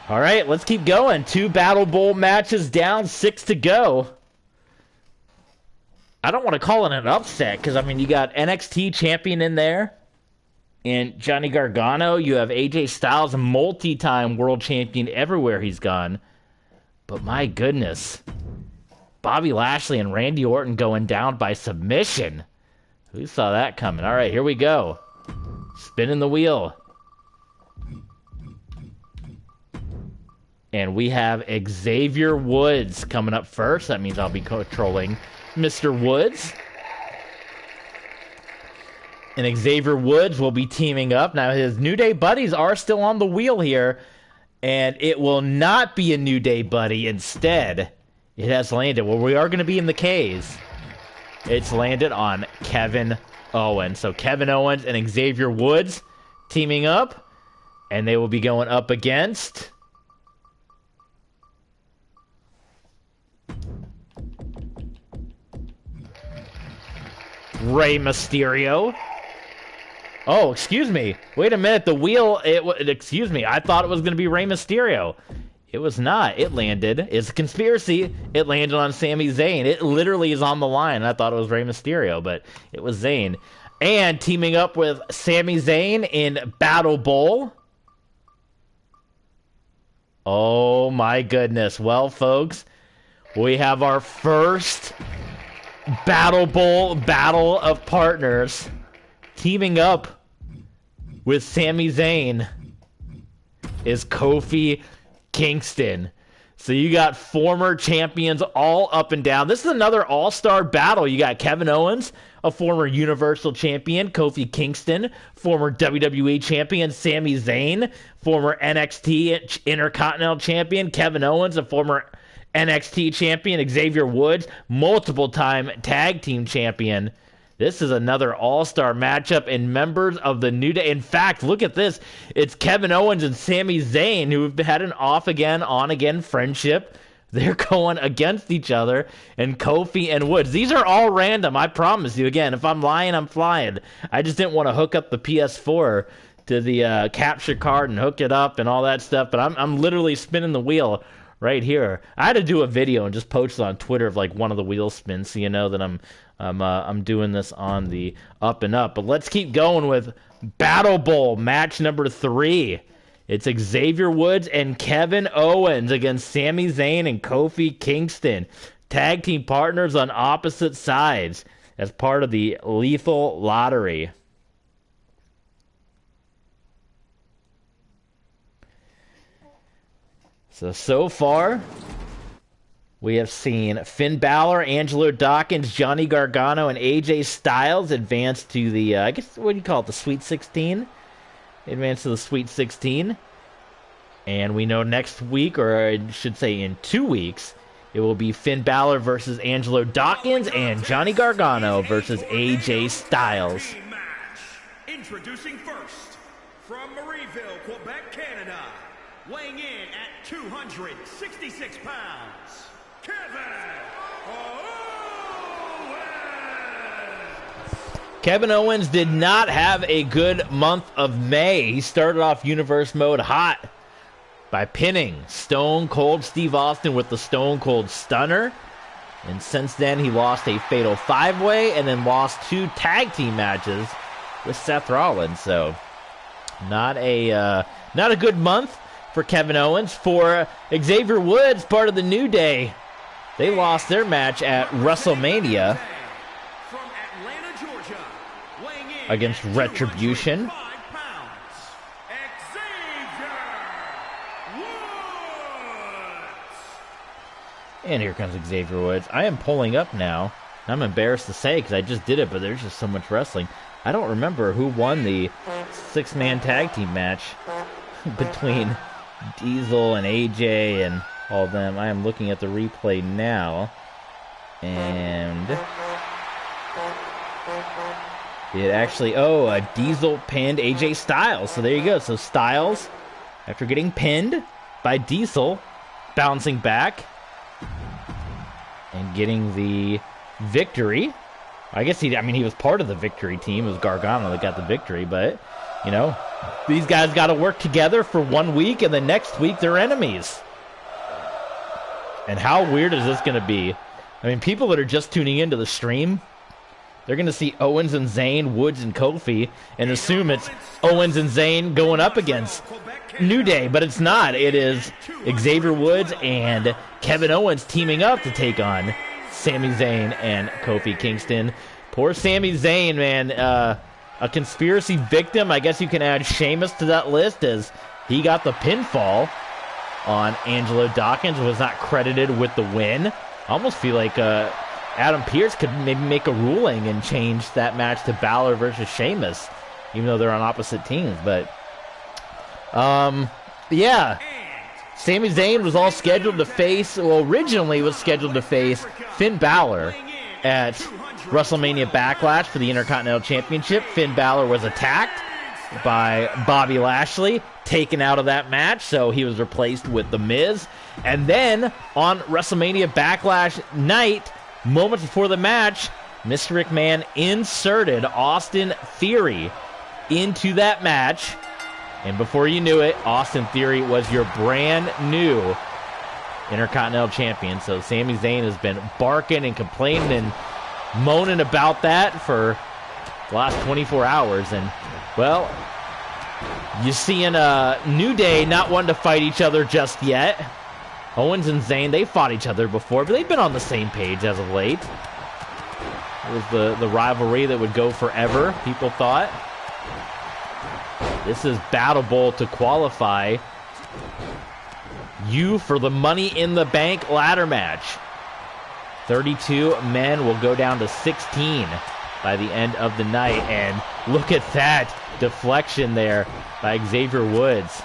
All right, let's keep going. 2 Battle Bowl matches down, 6 to go. I don't want to call it an upset because, I mean, you got NXT champion in there. And Johnny Gargano, you have AJ Styles, a multi-time world champion everywhere he's gone. But my goodness, Bobby Lashley and Randy Orton going down by submission. Who saw that coming? All right, here we go. Spinning the wheel. And we have Xavier Woods coming up first. That means I'll be controlling Mr. Woods. And Xavier Woods will be teaming up. Now, his New Day buddies are still on the wheel here. And it will not be a New Day buddy. Instead, it has landed. Well, we are going to be in the Ks. It's landed on Kevin Owens. So Kevin Owens and Xavier Woods teaming up. And they will be going up against Rey Mysterio. Oh, excuse me. Wait a minute. The wheel, excuse me. I thought it was going to be Rey Mysterio. It was not. It landed. It's a conspiracy. It landed on Sami Zayn. It literally is on the line. I thought it was Rey Mysterio, but it was Zayn. And teaming up with Sami Zayn in Battle Bowl. Oh my goodness. Well, folks, we have our first Battle Bowl Battle of Partners. Teaming up with Sami Zayn is Kofi Kingston. So you got former champions all up and down. This is another all-star battle. You got Kevin Owens, a former Universal Champion, Kofi Kingston, former WWE Champion, Sami Zayn, former NXT Intercontinental Champion, Kevin Owens, a former NXT Champion, Xavier Woods, multiple-time Tag Team Champion. This is another all-star matchup, and members of the New Day. In fact, look at this. It's Kevin Owens and Sami Zayn, who have had an off-again, on-again friendship. They're going against each other, and Kofi and Woods. These are all random, I promise you. Again, if I'm lying, I'm flying. I just didn't want to hook up the PS4 to the capture card and hook it up and all that stuff, but I'm literally spinning the wheel right here. I had to do a video and just post it on Twitter of like one of the wheel spins, so you know that I'm doing this on the up and up. But let's keep going with Battle Bowl match number 3. It's Xavier Woods and Kevin Owens against Sami Zayn and Kofi Kingston, tag team partners on opposite sides as part of the Lethal Lottery. So far, we have seen Finn Balor, Angelo Dawkins, Johnny Gargano, and AJ Styles advance to the, I guess, what do you call it, the Sweet 16? Advance to the Sweet 16. And we know next week, or I should say in 2 weeks, it will be Finn Balor versus Angelo Dawkins and Johnny Gargano versus AJ Styles. Introducing first, from Marieville, Quebec, Canada, weighing in at 266 pounds, Kevin Owens! Kevin Owens did not have a good month of May. He started off Universe Mode hot by pinning Stone Cold Steve Austin with the Stone Cold Stunner. And since then, he lost a Fatal 5-Way and then lost 2 tag team matches with Seth Rollins. So, not a good month for Kevin Owens. For Xavier Woods, part of the New Day, they lost their match at WrestleMania against Retribution. And here comes Xavier Woods. I am pulling up now. I'm embarrassed to say because I just did it, but there's just so much wrestling. I don't remember who won the 6-man tag team match between Diesel and AJ and all of them. I am looking at the replay now. And it actually, Diesel pinned AJ Styles. So there you go. So Styles, after getting pinned by Diesel, bouncing back and getting the victory. I guess he was part of the victory team. It was Gargano that got the victory, but, you know, these guys got to work together for 1 week, and the next week they're enemies. And how weird is this going to be? I mean, people that are just tuning into the stream, they're going to see Owens and Zayn, Woods and Kofi, and assume it's Owens and Zayn going up against New Day, but it's not. It is Xavier Woods and Kevin Owens teaming up to take on Sami Zayn and Kofi Kingston. Poor Sami Zayn, man. A conspiracy victim. I guess you can add Sheamus to that list as he got the pinfall on Angelo Dawkins, was not credited with the win. I almost feel like Adam Pearce could maybe make a ruling and change that match to Balor versus Sheamus, even though they're on opposite teams. But, yeah. Sami Zayn was all scheduled to face, well, originally was scheduled to face Finn Balor at WrestleMania Backlash for the Intercontinental Championship. Finn Balor was attacked by Bobby Lashley, taken out of that match, so he was replaced with The Miz. And then on WrestleMania Backlash night, moments before the match, Mr. McMahon inserted Austin Theory into that match And before you knew it, Austin Theory was your brand new Intercontinental Champion. So Sami Zayn has been barking and complaining and moaning about that for the last 24 hours. And, well, you're seeing New Day not wanting to fight each other just yet. Owens and Zayn, they fought each other before, but they've been on the same page as of late. It was the rivalry that would go forever, people thought. This is Battle Bowl to qualify you for the Money in the Bank ladder match. 32 men will go down to 16 by the end of the night. And look at that deflection there by Xavier Woods.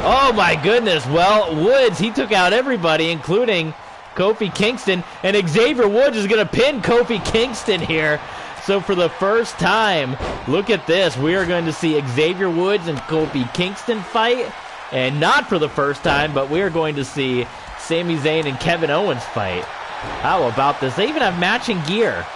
Oh my goodness. Well, Woods, he took out everybody, including Kofi Kingston. And Xavier Woods is going to pin Kofi Kingston here. So for the first time, look at this. We are going to see Xavier Woods and Kofi Kingston fight. And not for the first time, but we are going to see Sami Zayn and Kevin Owens fight. How about this? They even have matching gear.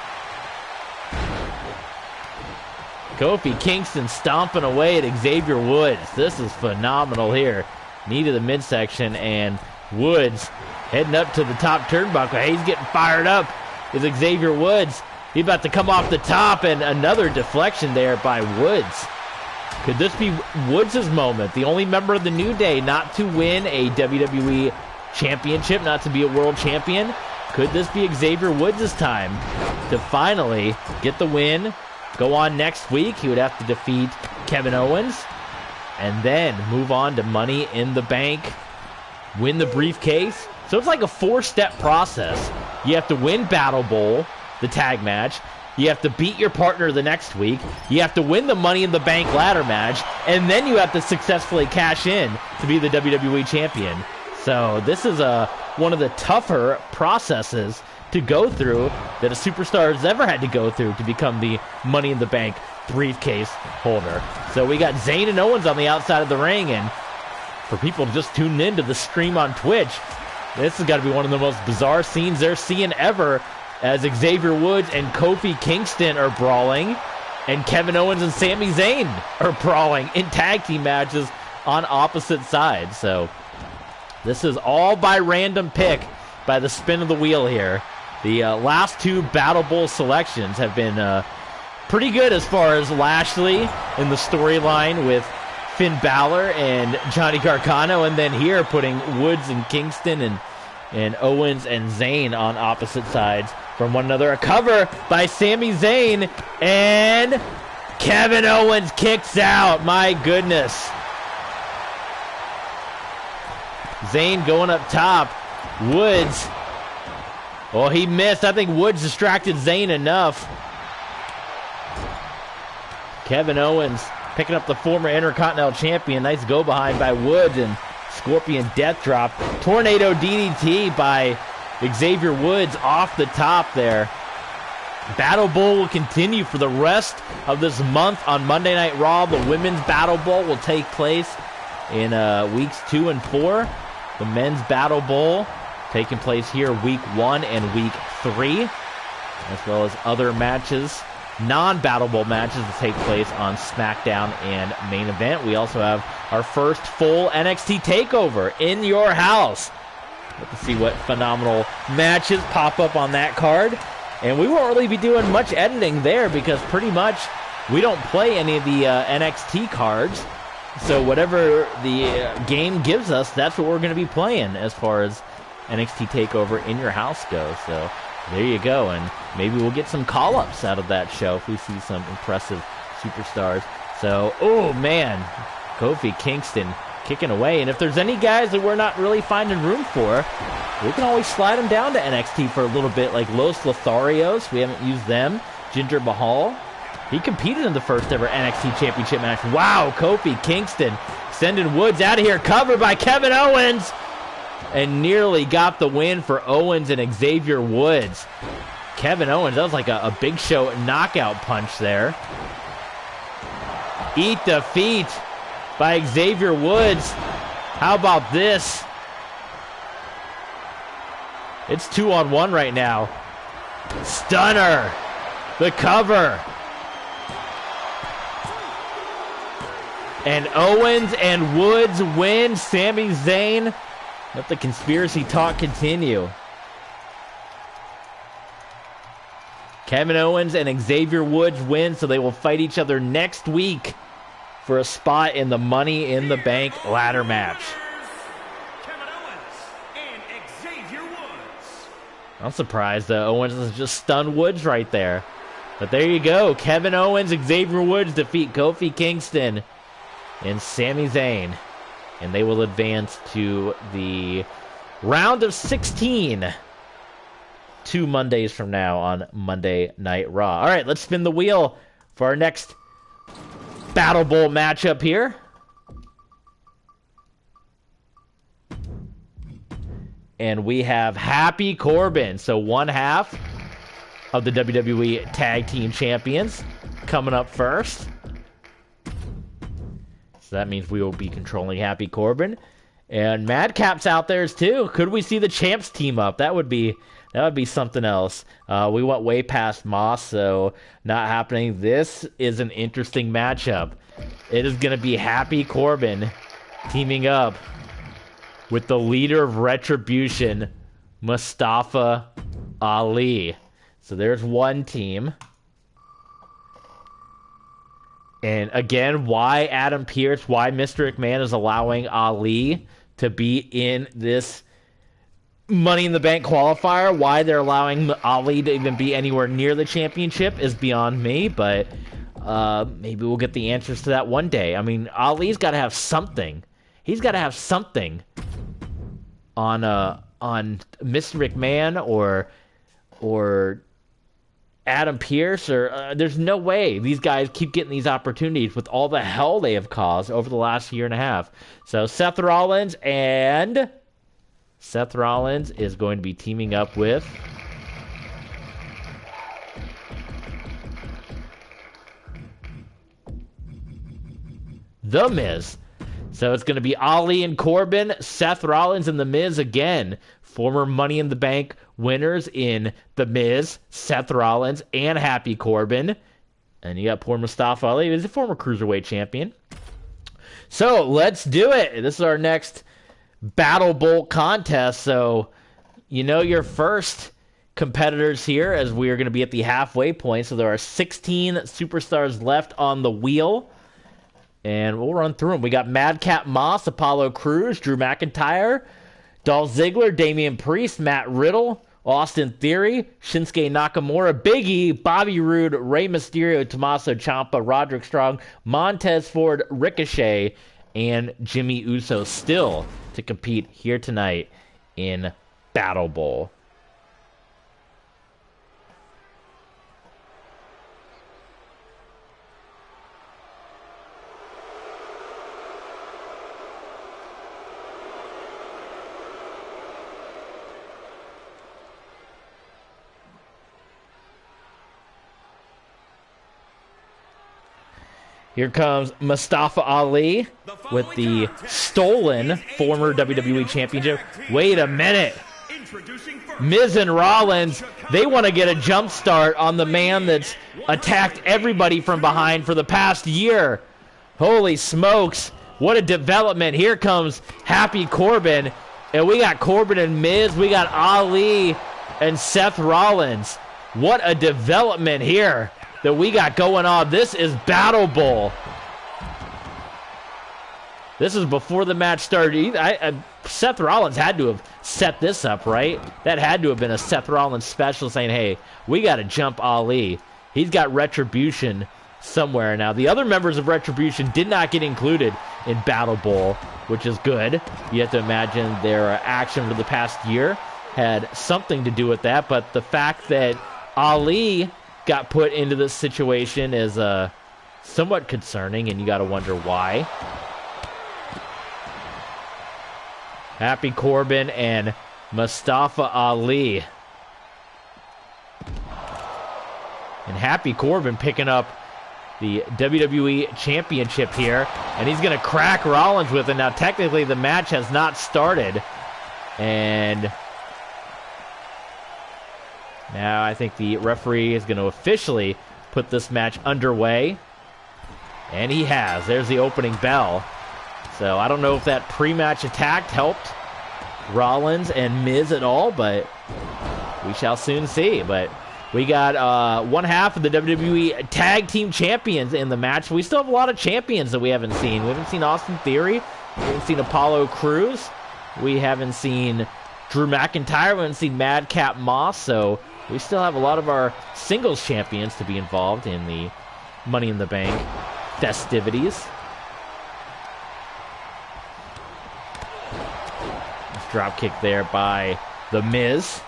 Kofi Kingston stomping away at Xavier Woods. This is phenomenal here. Knee to the midsection, and Woods heading up to the top turnbuckle. Hey, he's getting fired up. Is Xavier Woods. He's about to come off the top, and another deflection there by Woods. Could this be Woods' moment? The only member of the New Day not to win a WWE championship, not to be a world champion. Could this be Xavier Woods' time to finally get the win? Go on next week. He would have to defeat Kevin Owens and then move on to Money in the Bank, win the briefcase. So it's like a 4-step process. You have to win Battle Bowl, the tag match. You have to beat your partner the next week. You have to win the Money in the Bank ladder match. And then you have to successfully cash in to be the WWE champion. So this is one of the tougher processes to go through that a superstar has ever had to go through to become the Money in the Bank briefcase holder. So we got Zayn and Owens on the outside of the ring. And for people just tuning in to the stream on Twitch, this has got to be one of the most bizarre scenes they're seeing ever, as Xavier Woods and Kofi Kingston are brawling, and Kevin Owens and Sami Zayn are brawling in tag team matches on opposite sides. So this is all by random pick, by the spin of the wheel here. The last two Battle Bowl selections have been pretty good as far as Lashley in the storyline with Finn Balor and Johnny Gargano, and then here putting Woods and Kingston and Owens and Zayn on opposite sides from one another. A cover by Sami Zayn, and Kevin Owens kicks out. My goodness. Zayn going up top. Woods. Oh, he missed. I think Woods distracted Zayn enough. Kevin Owens picking up the former Intercontinental Champion. Nice go behind by Woods, and Scorpion Death Drop. Tornado DDT by Xavier Woods off the top there. Battle Bowl will continue for the rest of this month on Monday Night Raw. The Women's Battle Bowl will take place in weeks 2 and 4. The Men's Battle Bowl taking place here week 1 and week 3, as well as other matches, non-Battle Bowl matches that take place on SmackDown and Main Event. We also have our first full NXT TakeOver in your house. Let's see what phenomenal matches pop up on that card. And we won't really be doing much editing there because pretty much we don't play any of the NXT cards. So whatever the game gives us, that's what we're going to be playing as far as NXT TakeOver in your house goes. So there you go. And maybe we'll get some call-ups out of that show if we see some impressive superstars. So, oh man, Kofi Kingston kicking away. And if there's any guys that we're not really finding room for, we can always slide them down to NXT for a little bit, like Los Lotharios. We haven't used them. Jinder Mahal. He competed in the first ever NXT Championship match. Wow, Kofi Kingston sending Woods out of here. Covered by Kevin Owens. And nearly got the win for Owens and Xavier Woods. Kevin Owens, that was like a Big Show knockout punch there. Eat defeat by Xavier Woods. How about this? It's 2-on-1 right now. Stunner. The cover. And Owens and Woods win. Sami Zayn. Let the conspiracy talk continue. Kevin Owens and Xavier Woods win, so they will fight each other next week for a spot in the Money in the Bank ladder match. Kevin Owens and Xavier Woods. I'm surprised Owens has just stunned Woods right there. But there you go. Kevin Owens and Xavier Woods defeat Kofi Kingston and Sami Zayn. And they will advance to the round of 16. 2 Mondays from now on Monday Night Raw. All right, let's spin the wheel for our next Battle Bowl matchup here. And we have Happy Corbin. So one half of the WWE Tag Team Champions coming up first. So that means we will be controlling Happy Corbin. And Madcap's out there too. Could we see the champs team up? That would be something else. We went way past Moss, so not happening. This is an interesting matchup. It is going to be Happy Corbin teaming up with the leader of Retribution, Mustafa Ali. So there's one team. And again, why Adam Pearce, why Mr. McMahon is allowing Ali to be in this Money in the Bank qualifier, why they're allowing Ali to even be anywhere near the championship is beyond me, but maybe we'll get the answers to that one day. I mean, Ali's got to have something. He's got to have something on Mr. McMahon or Adam Pearce, or there's no way these guys keep getting these opportunities with all the hell they have caused over the last year and a half. So Seth Rollins is going to be teaming up with The Miz. So it's going to be Ali and Corbin, Seth Rollins and The Miz again. Former Money in the Bank winners in The Miz, Seth Rollins, and Happy Corbin. And you got poor Mustafa Ali, who's a former Cruiserweight champion. So let's do it. This is our next Battle Bowl contest. So you know your first competitors here, as we are going to be at the halfway point. So there are 16 superstars left on the wheel. And we'll run through them. We got Madcap Moss, Apollo Crews, Drew McIntyre, Dolph Ziggler, Damian Priest, Matt Riddle, Austin Theory, Shinsuke Nakamura, Big E, Bobby Roode, Rey Mysterio, Tommaso Ciampa, Roderick Strong, Montez Ford, Ricochet, and Jimmy Uso still to compete here tonight in Battle Bowl. Here comes Mustafa Ali with the stolen former WWE Championship. Wait a minute. Miz and Rollins, they want to get a jump start on the man that's attacked everybody from behind for the past year. Holy smokes. What a development. Here comes Happy Corbin. And we got Corbin and Miz. We got Ali and Seth Rollins. What a development here that we got going on. This is Battle Bowl. This is before the match started. Seth Rollins had to have set this up, right? That had to have been a Seth Rollins special saying, hey, we got to jump Ali. He's got Retribution somewhere now. The other members of Retribution did not get included in Battle Bowl, which is good. You have to imagine their action for the past year had something to do with that, but the fact that Ali got put into this situation is somewhat concerning, and you got to wonder why. Happy Corbin and Mustafa Ali. And Happy Corbin picking up the WWE Championship here, and he's going to crack Rollins with it. Now, technically, the match has not started, and now I think the referee is going to officially put this match underway. And he has. There's the opening bell. So I don't know if that pre-match attack helped Rollins and Miz at all, but we shall soon see. But we got one half of the WWE Tag Team Champions in the match. We still have a lot of champions that we haven't seen. We haven't seen Austin Theory. We haven't seen Apollo Crews. We haven't seen Drew McIntyre. We haven't seen Madcap Moss. So we still have a lot of our singles champions to be involved in the Money in the Bank festivities. Nice drop kick there by The Miz.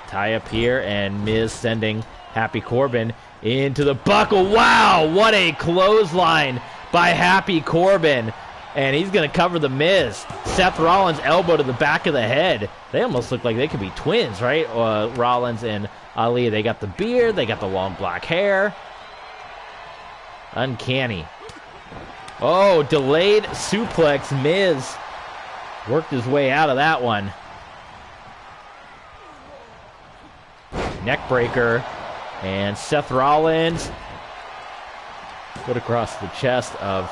Tie up here, and Miz sending Happy Corbin into the buckle. Wow, what a clothesline by Happy Corbin. And he's going to cover The Miz. Seth Rollins' elbow to the back of the head. They almost look like they could be twins, right? Rollins and Ali, they got the beard, they got the long black hair. Uncanny. Oh, delayed suplex. Miz worked his way out of that one. Neck breaker. And Seth Rollins put across the chest of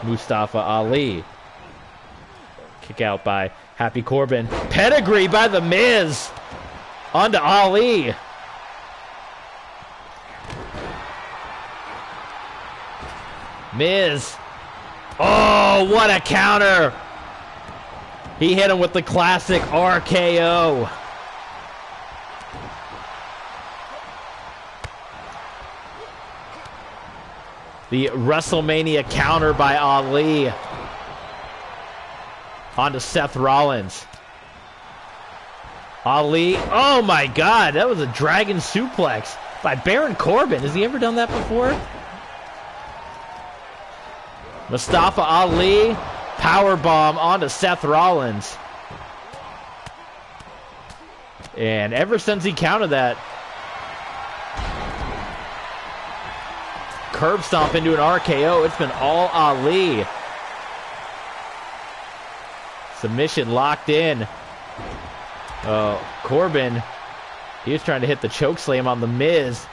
Mustafa Ali. Kick out by Happy Corbin. Pedigree by The Miz. Onto Ali. Miz. Oh, what a counter. He hit him with the classic RKO. The WrestleMania counter by Ali. Onto Seth Rollins. Ali. Oh my God, that was a dragon suplex by Baron Corbin. Has he ever done that before? Mustafa Ali, powerbomb onto Seth Rollins. And ever since he countered that, curb stomp into an RKO, it's been all Ali. Submission locked in. Corbin, he was trying to hit the choke slam on The Miz.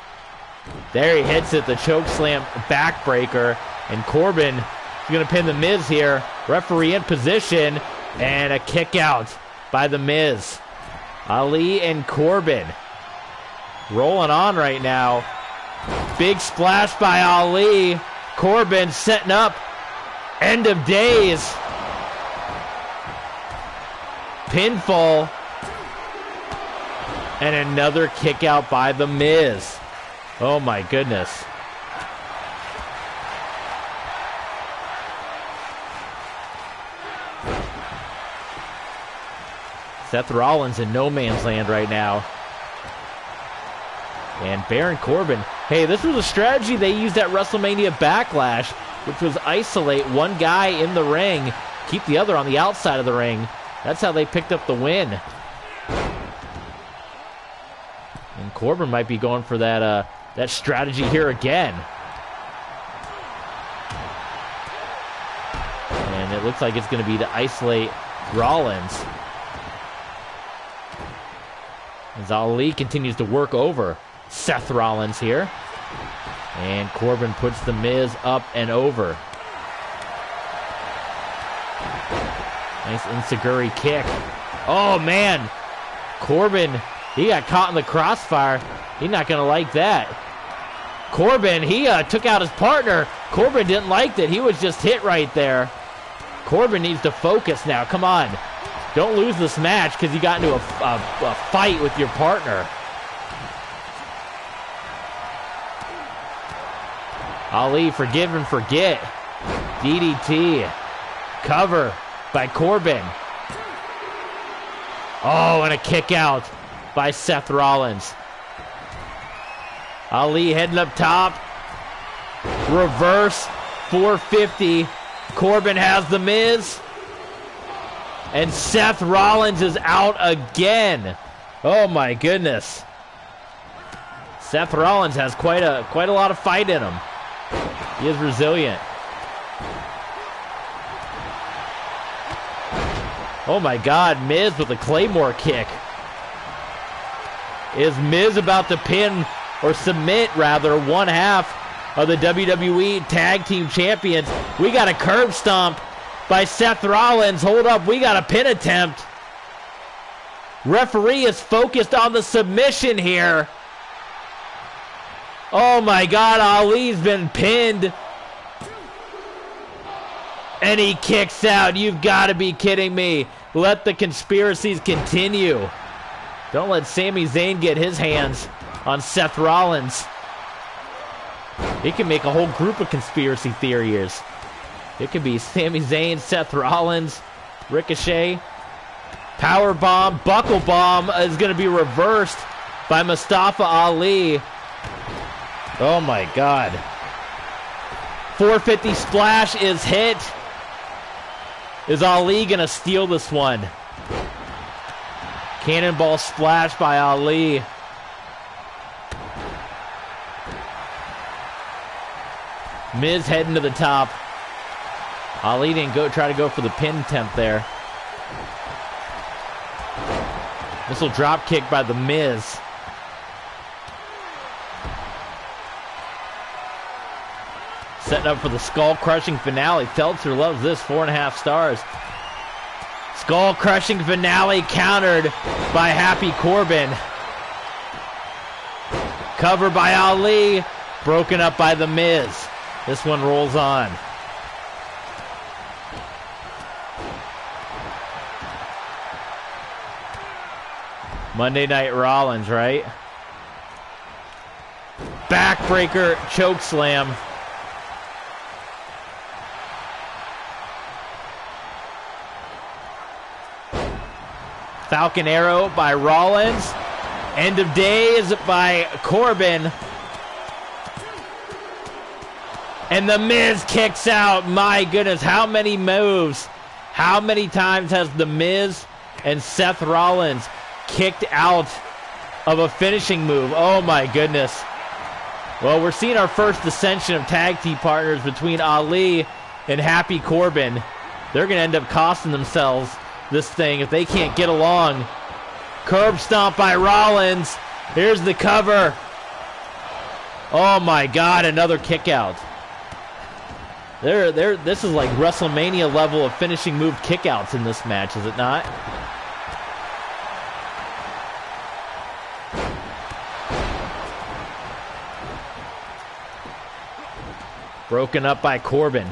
There he hits it, the choke slam backbreaker. And Corbin is going to pin The Miz here. Referee in position. And a kick out by The Miz. Ali and Corbin rolling on right now. Big splash by Ali. Corbin setting up end of days. Pinfall. And another kick out by The Miz. Oh my goodness. Seth Rollins in no man's land right now. And Baron Corbin. Hey, this was a strategy they used at WrestleMania Backlash, which was isolate one guy in the ring, keep the other on the outside of the ring. That's how they picked up the win. And Corbin might be going for that that strategy here again. And it looks like it's going to be to isolate Rollins. As Ali continues to work over Seth Rollins here. And Corbin puts The Miz up and over. Nice enziguri kick. Oh, man. Corbin, he got caught in the crossfire. He's not going to like that. Corbin, he took out his partner. Corbin didn't like that. He was just hit right there. Corbin needs to focus now. Come on. Don't lose this match because you got into a fight with your partner. Ali, forgive and forget. DDT. Cover by Corbin. Oh, and a kick out by Seth Rollins. Ali heading up top. Reverse 450. Corbin has The Miz. And Seth Rollins is out again. Oh my goodness. Seth Rollins has quite a lot of fight in him. He is resilient. Oh my God, Miz with a Claymore kick. Is Miz about to pin, or submit rather, one half of the WWE Tag Team Champions. We got a curb stomp by Seth Rollins. Hold up, we got a pin attempt. Referee is focused on the submission here. Oh my God, Ali's been pinned. And he kicks out. You've got to be kidding me. Let the conspiracies continue. Don't let Sami Zayn get his hands on Seth Rollins. He can make a whole group of conspiracy theories. It could be Sami Zayn, Seth Rollins, Ricochet. Power bomb, buckle bomb is going to be reversed by Mustafa Ali. Oh my God. 450 splash is hit. Is Ali going to steal this one? Cannonball splash by Ali. Miz heading to the top. Ali didn't try to go for the pin attempt there. Missile drop kick by the Miz. Setting up for the skull-crushing finale. Feltzer loves this, 4.5 stars. Skull-crushing finale countered by Happy Corbin. Cover by Ali. Broken up by the Miz. This one rolls on. Monday Night Rollins, right? Backbreaker chokeslam. Falcon Arrow by Rollins. End of days by Corbin. And the Miz kicks out. My goodness, how many moves? How many times has the Miz and Seth Rollins kicked out of a finishing move? Oh my goodness. Well, we're seeing our first dissension of tag team partners between Ali and Happy Corbin. They're going to end up costing themselves this thing if they can't get along. Curb stomp by Rollins. Here's the cover. Oh my God, another kick out. This is like WrestleMania level of finishing move kickouts in this match, is it not? Broken up by Corbin.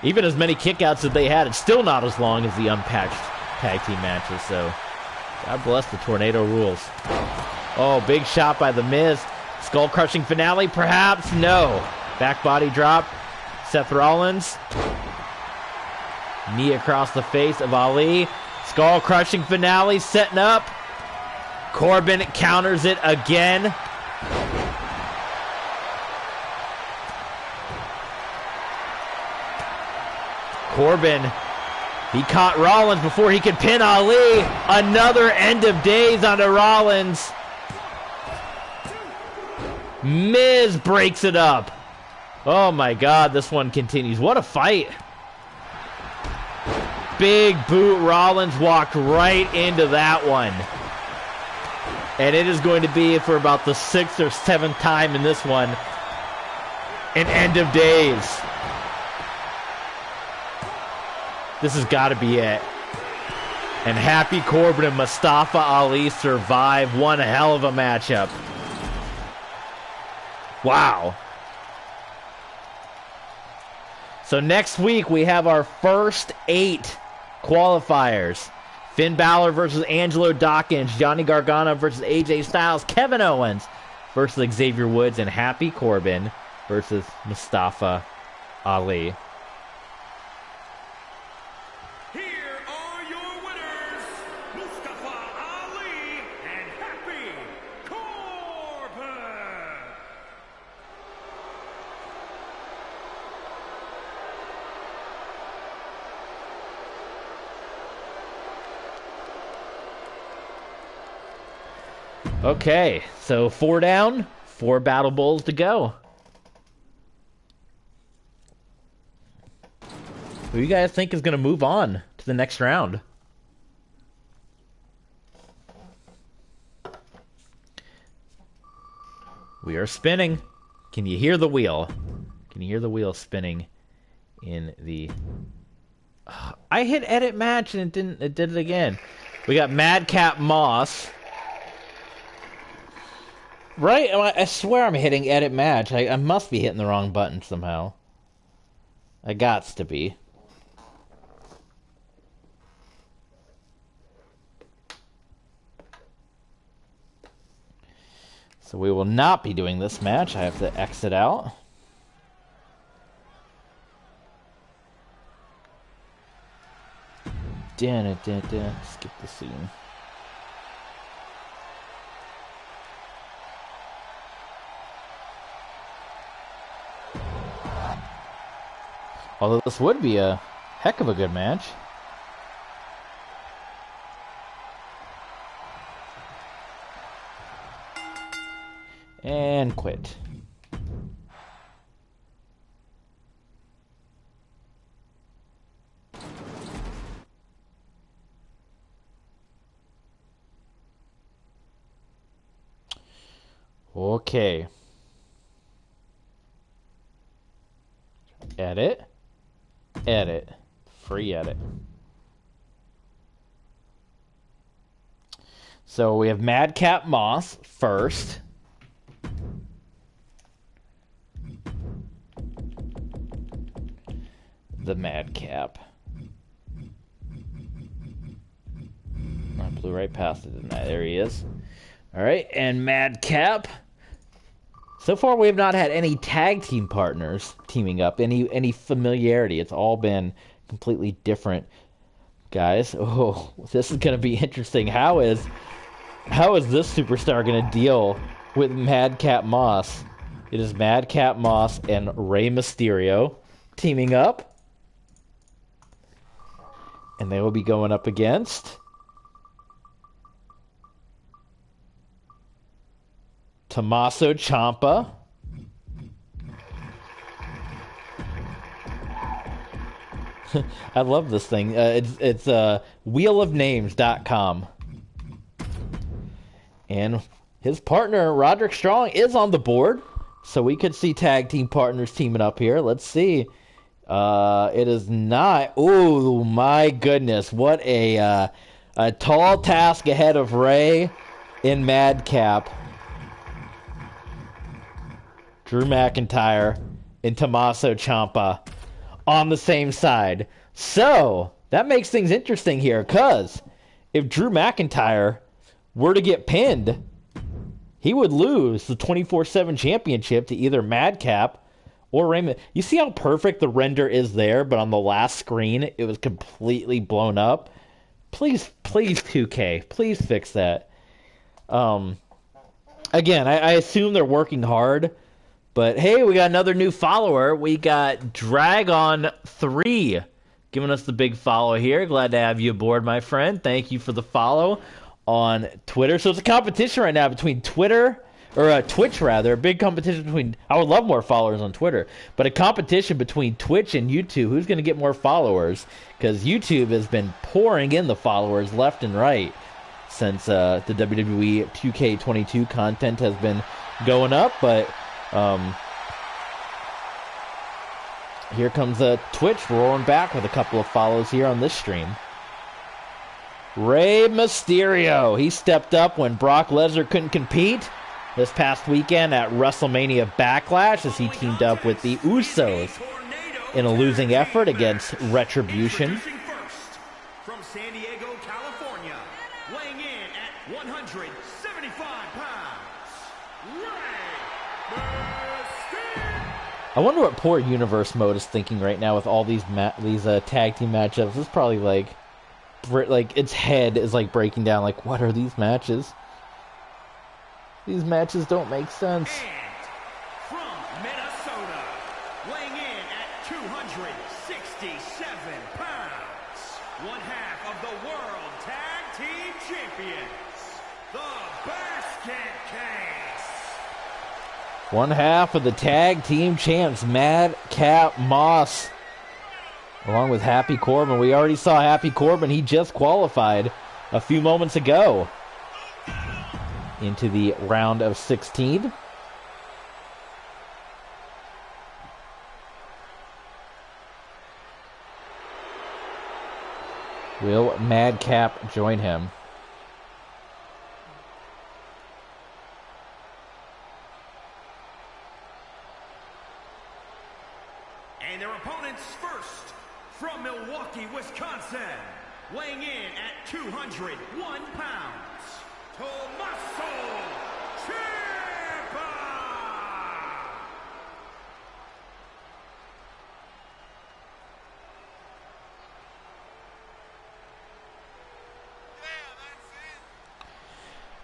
Even as many kickouts as they had, it's still not as long as the unpatched tag team matches, so God bless the tornado rules. Oh, big shot by the Miz. Skull-crushing finale, perhaps? No. Back body drop. Seth Rollins. Knee across the face of Ali. Skull-crushing finale setting up. Corbin counters it again. Corbin, he caught Rollins before he could pin Ali. Another end of days onto Rollins. Miz breaks it up. Oh my God, this one continues. What a fight. Big boot. Rollins walked right into that one. And it is going to be, for about the 6th or 7th time in this one, an end of days. This has got to be it. And Happy Corbin and Mustafa Ali survive. One hell of a matchup. Wow. So next week we have our first 8 qualifiers. Finn Balor versus Angelo Dawkins, Johnny Gargano versus AJ Styles, Kevin Owens versus Xavier Woods, and Happy Corbin versus Mustafa Ali. Here are your winners, Mustafa Ali and Happy Corbin. Okay, so 4 down, 4 Battle Bowls to go. Who you guys think is going to move on to the next round? We are spinning. Can you hear the wheel? Can you hear the wheel spinning in the... I hit edit match and it didn't. It did it again. We got Madcap Moss. Right? I swear I'm hitting edit match. I must be hitting the wrong button somehow. I gots to be. So we will not be doing this match. I have to exit out. Skip the scene. Although this would be a heck of a good match. And quit. Okay. Edit. Edit. Free edit. So we have Madcap Moss first. The Madcap. I blew right past it, didn't I? There he is. Alright, and Madcap. So far, we have not had any tag team partners teaming up, any familiarity. It's all been completely different guys. Oh, this is going to be interesting. How is this superstar going to deal with Madcap Moss? It is Madcap Moss and Rey Mysterio teaming up. And they will be going up against Tommaso Ciampa. I love this thing. It's wheelofnames.com. And his partner, Roderick Strong, is on the board. So we could see tag team partners teaming up here. Let's see. It is not. Oh, my goodness. What a tall task ahead of Ray in Madcap. Drew McIntyre and Tommaso Ciampa on the same side. So, that makes things interesting here, because if Drew McIntyre were to get pinned, he would lose the 24/7 championship to either Madcap or Raymond. You see how perfect the render is there, but on the last screen, it was completely blown up? Please, 2K, please fix that. Again, I assume they're working hard. But hey, we got another new follower. We got Dragon3 giving us the big follow here. Glad to have you aboard, my friend. Thank you for the follow on Twitter. So it's a competition right now between Twitch rather. A big competition between... I would love more followers on Twitter. But a competition between Twitch and YouTube. Who's going to get more followers? Because YouTube has been pouring in the followers left and right since the WWE 2K22 content has been going up. But... here comes Twitch roaring back with a couple of follows here on this stream. Rey Mysterio. He stepped up when Brock Lesnar couldn't compete this past weekend at WrestleMania Backlash as he teamed up with the Usos in a losing effort against Retribution. From San Diego, California, weighing in at 175 pounds, I wonder what poor Universe Mode is thinking right now with all these tag team matchups. This is probably like its head is like breaking down. Like, what are these matches? These matches don't make sense. And from Minnesota, weighing in at 267 pounds, one half of the World Tag Team Champions, the Basket Case. One half of the tag team champs, Madcap Moss, along with Happy Corbin. We already saw Happy Corbin. He just qualified a few moments ago into the round of 16. Will Madcap join him? And their opponents first, from Milwaukee, Wisconsin, weighing in at 201 pounds, Tommaso Ciampa!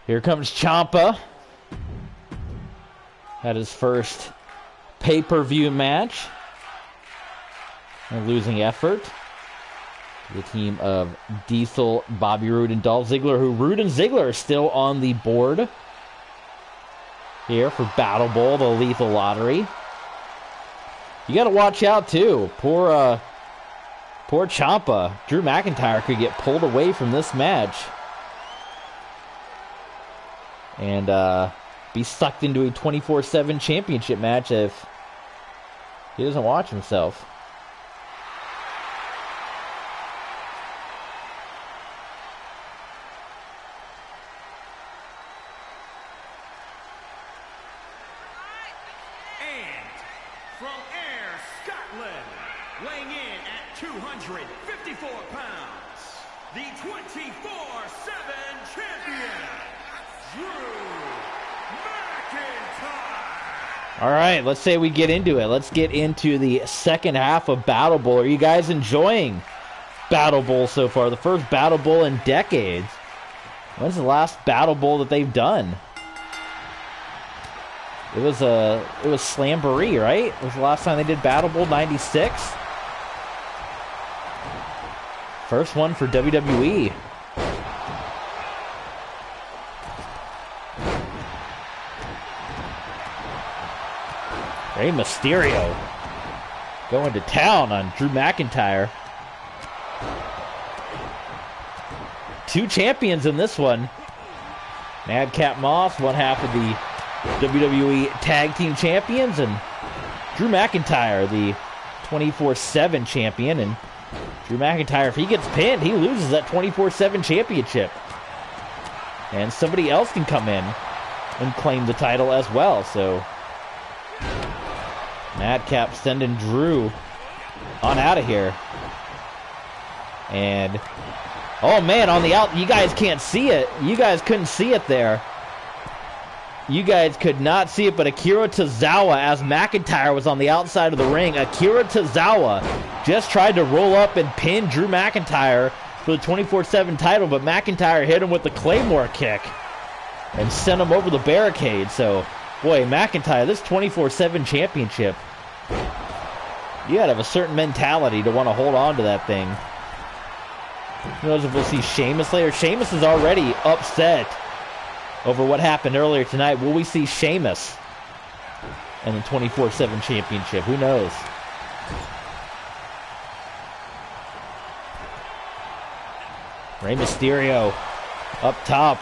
Here comes Ciampa. Had his first pay-per-view match. A losing effort. The team of Diesel, Bobby Roode, and Dolph Ziggler, who Roode and Ziggler are still on the board here for Battle Bowl, the Lethal Lottery. You got to watch out, too. Poor Ciampa. Drew McIntyre could get pulled away from this match and be sucked into a 24/7 championship match if he doesn't watch himself. Weighing in at 254 pounds, the 24/7 champion, Drew McIntyre. All right, let's say we get into it. Let's get into the second half of Battle Bowl. Are you guys enjoying Battle Bowl so far? The first Battle Bowl in decades. When's the last Battle Bowl that they've done? It was Slamboree, right? It was the last time they did Battle Bowl, 96. First one for WWE. Rey Mysterio going to town on Drew McIntyre. Two champions in this one. Madcap Moss, one half of the WWE Tag Team Champions, and Drew McIntyre, the 24/7 champion. And Drew McIntyre, if he gets pinned, he loses that 24/7 championship. And somebody else can come in and claim the title as well. So Madcap sending Drew on out of here. And oh man, on the out, you guys can't see it. You guys couldn't see it there. You guys could not see it, but Akira Tozawa, as McIntyre was on the outside of the ring, Akira Tozawa just tried to roll up and pin Drew McIntyre for the 24/7 title, but McIntyre hit him with the Claymore kick and sent him over the barricade. So, boy, McIntyre, this 24/7 championship, you gotta have a certain mentality to want to hold on to that thing. Who knows if we'll see Sheamus later? Sheamus is already upset over what happened earlier tonight. Will we see Sheamus in the 24/7 championship? Who knows? Rey Mysterio up top.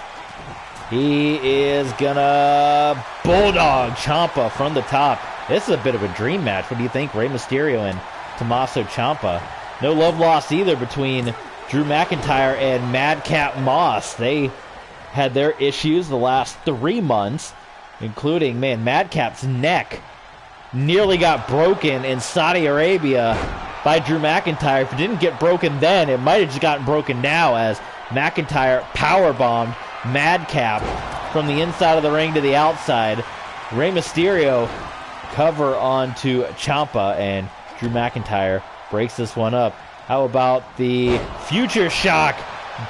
He is gonna bulldog Ciampa from the top. This is a bit of a dream match. What do you think, Rey Mysterio and Tommaso Ciampa? No love lost either between Drew McIntyre and Madcap Moss. They had their issues the last 3 months, including, man, Madcap's neck nearly got broken in Saudi Arabia by Drew McIntyre. If it didn't get broken then, it might have just gotten broken now, as McIntyre powerbombed Madcap from the inside of the ring to the outside. Rey Mysterio cover onto Ciampa, and Drew McIntyre breaks this one up. How about the Future Shock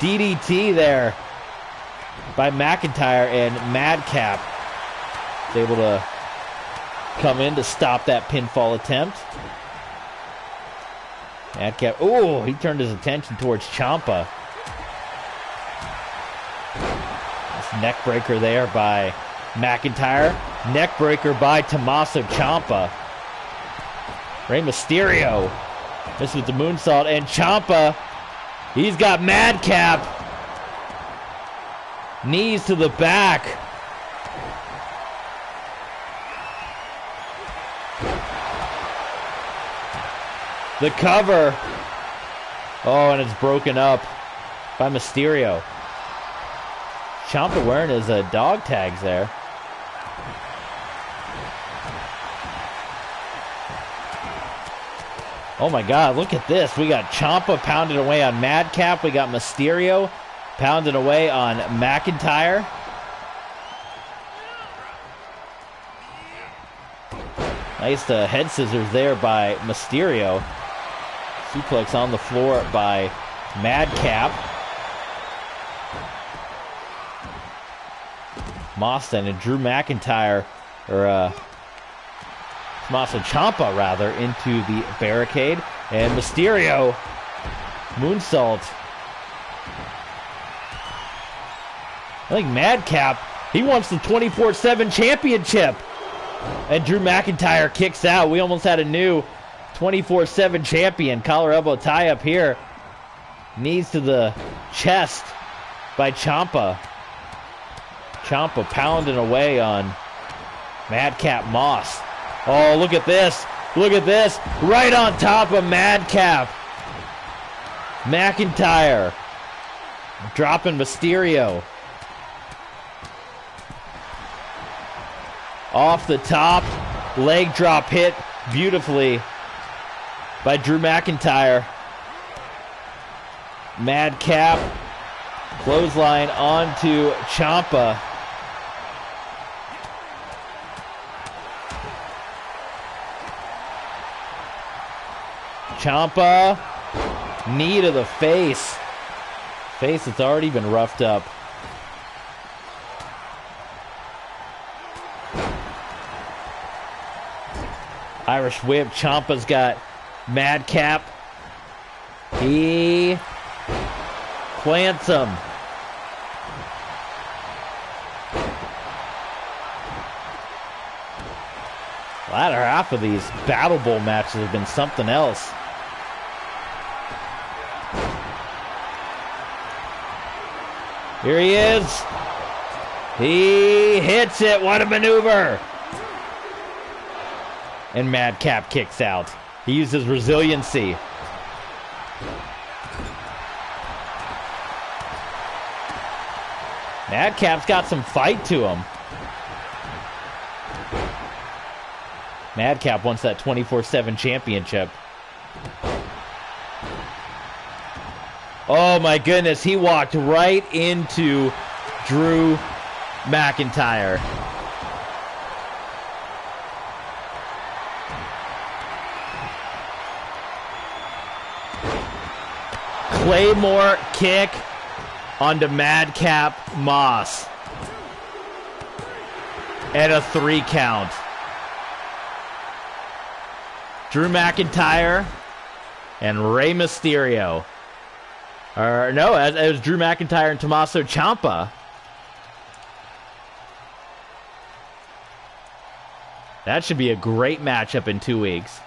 DDT there by McIntyre, and Madcap is able to come in to stop that pinfall attempt. Madcap, oh, he turned his attention towards Ciampa. This neck breaker there by McIntyre. Neck breaker by Tommaso Ciampa. Rey Mysterio. This is the moonsault, and Ciampa, he's got Madcap. Knees to the back. The cover. Oh, and it's broken up. by Mysterio. Ciampa wearing his dog tags there. Oh my God, look at this. We got Ciampa pounded away on Madcap. We got Mysterio pounded away on McIntyre. Nice head scissors there by Mysterio. Suplex on the floor by Madcap. Moston and Drew McIntyre, or Tommaso Ciampa rather, into the barricade. And Mysterio, moonsault. I think Madcap, he wants the 24/7 championship. And Drew McIntyre kicks out. We almost had a new 24/7 champion. Collar elbow tie up here. Knees to the chest by Ciampa. Ciampa pounding away on Madcap Moss. Oh, look at this. Look at this. Right on top of Madcap. McIntyre dropping Mysterio. Off the top. Leg drop hit beautifully by Drew McIntyre. Madcap. Clothesline onto Ciampa. Ciampa, knee to the face. Face that's already been roughed up. Irish whip. Ciampa's got Madcap. He plants him. Latter half of these Battle Bowl matches have been something else. Here he is. He hits it. What a maneuver. And Madcap kicks out. He uses resiliency. Madcap's got some fight to him. Madcap wants that 24/7 championship. Oh my goodness, he walked right into Drew McIntyre. Claymore kick onto Madcap Moss. And a 3 count. Drew McIntyre and Rey Mysterio. Or no, it was Drew McIntyre and Tommaso Ciampa. That should be a great matchup in 2 weeks.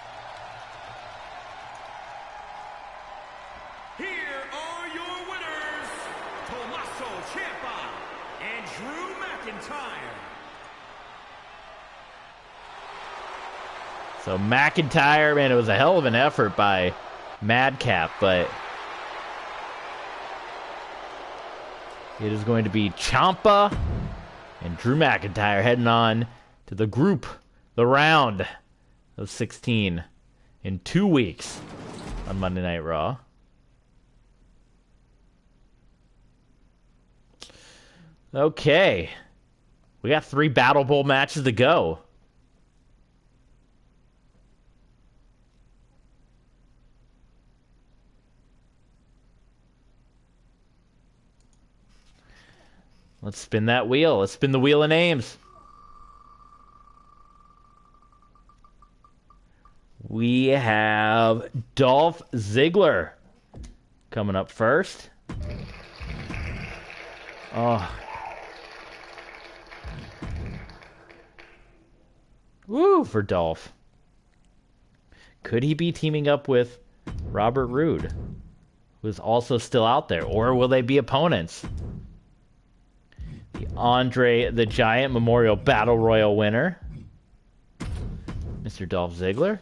Here are your winners, Tommaso Ciampa and Drew McIntyre. So McIntyre, man, it was a hell of an effort by Madcap, but it is going to be Ciampa and Drew McIntyre heading on to the group, the round of 16 in 2 weeks on Monday Night Raw. Okay. We got 3 Battle Bowl matches to go. Let's spin that wheel. Let's spin the wheel of names. We have Dolph Ziggler coming up first. Oh. Woo for Dolph. Could he be teaming up with Robert Roode, who is also still out there? Or will they be opponents? The Andre the Giant Memorial Battle Royal winner, Mr. Dolph Ziggler.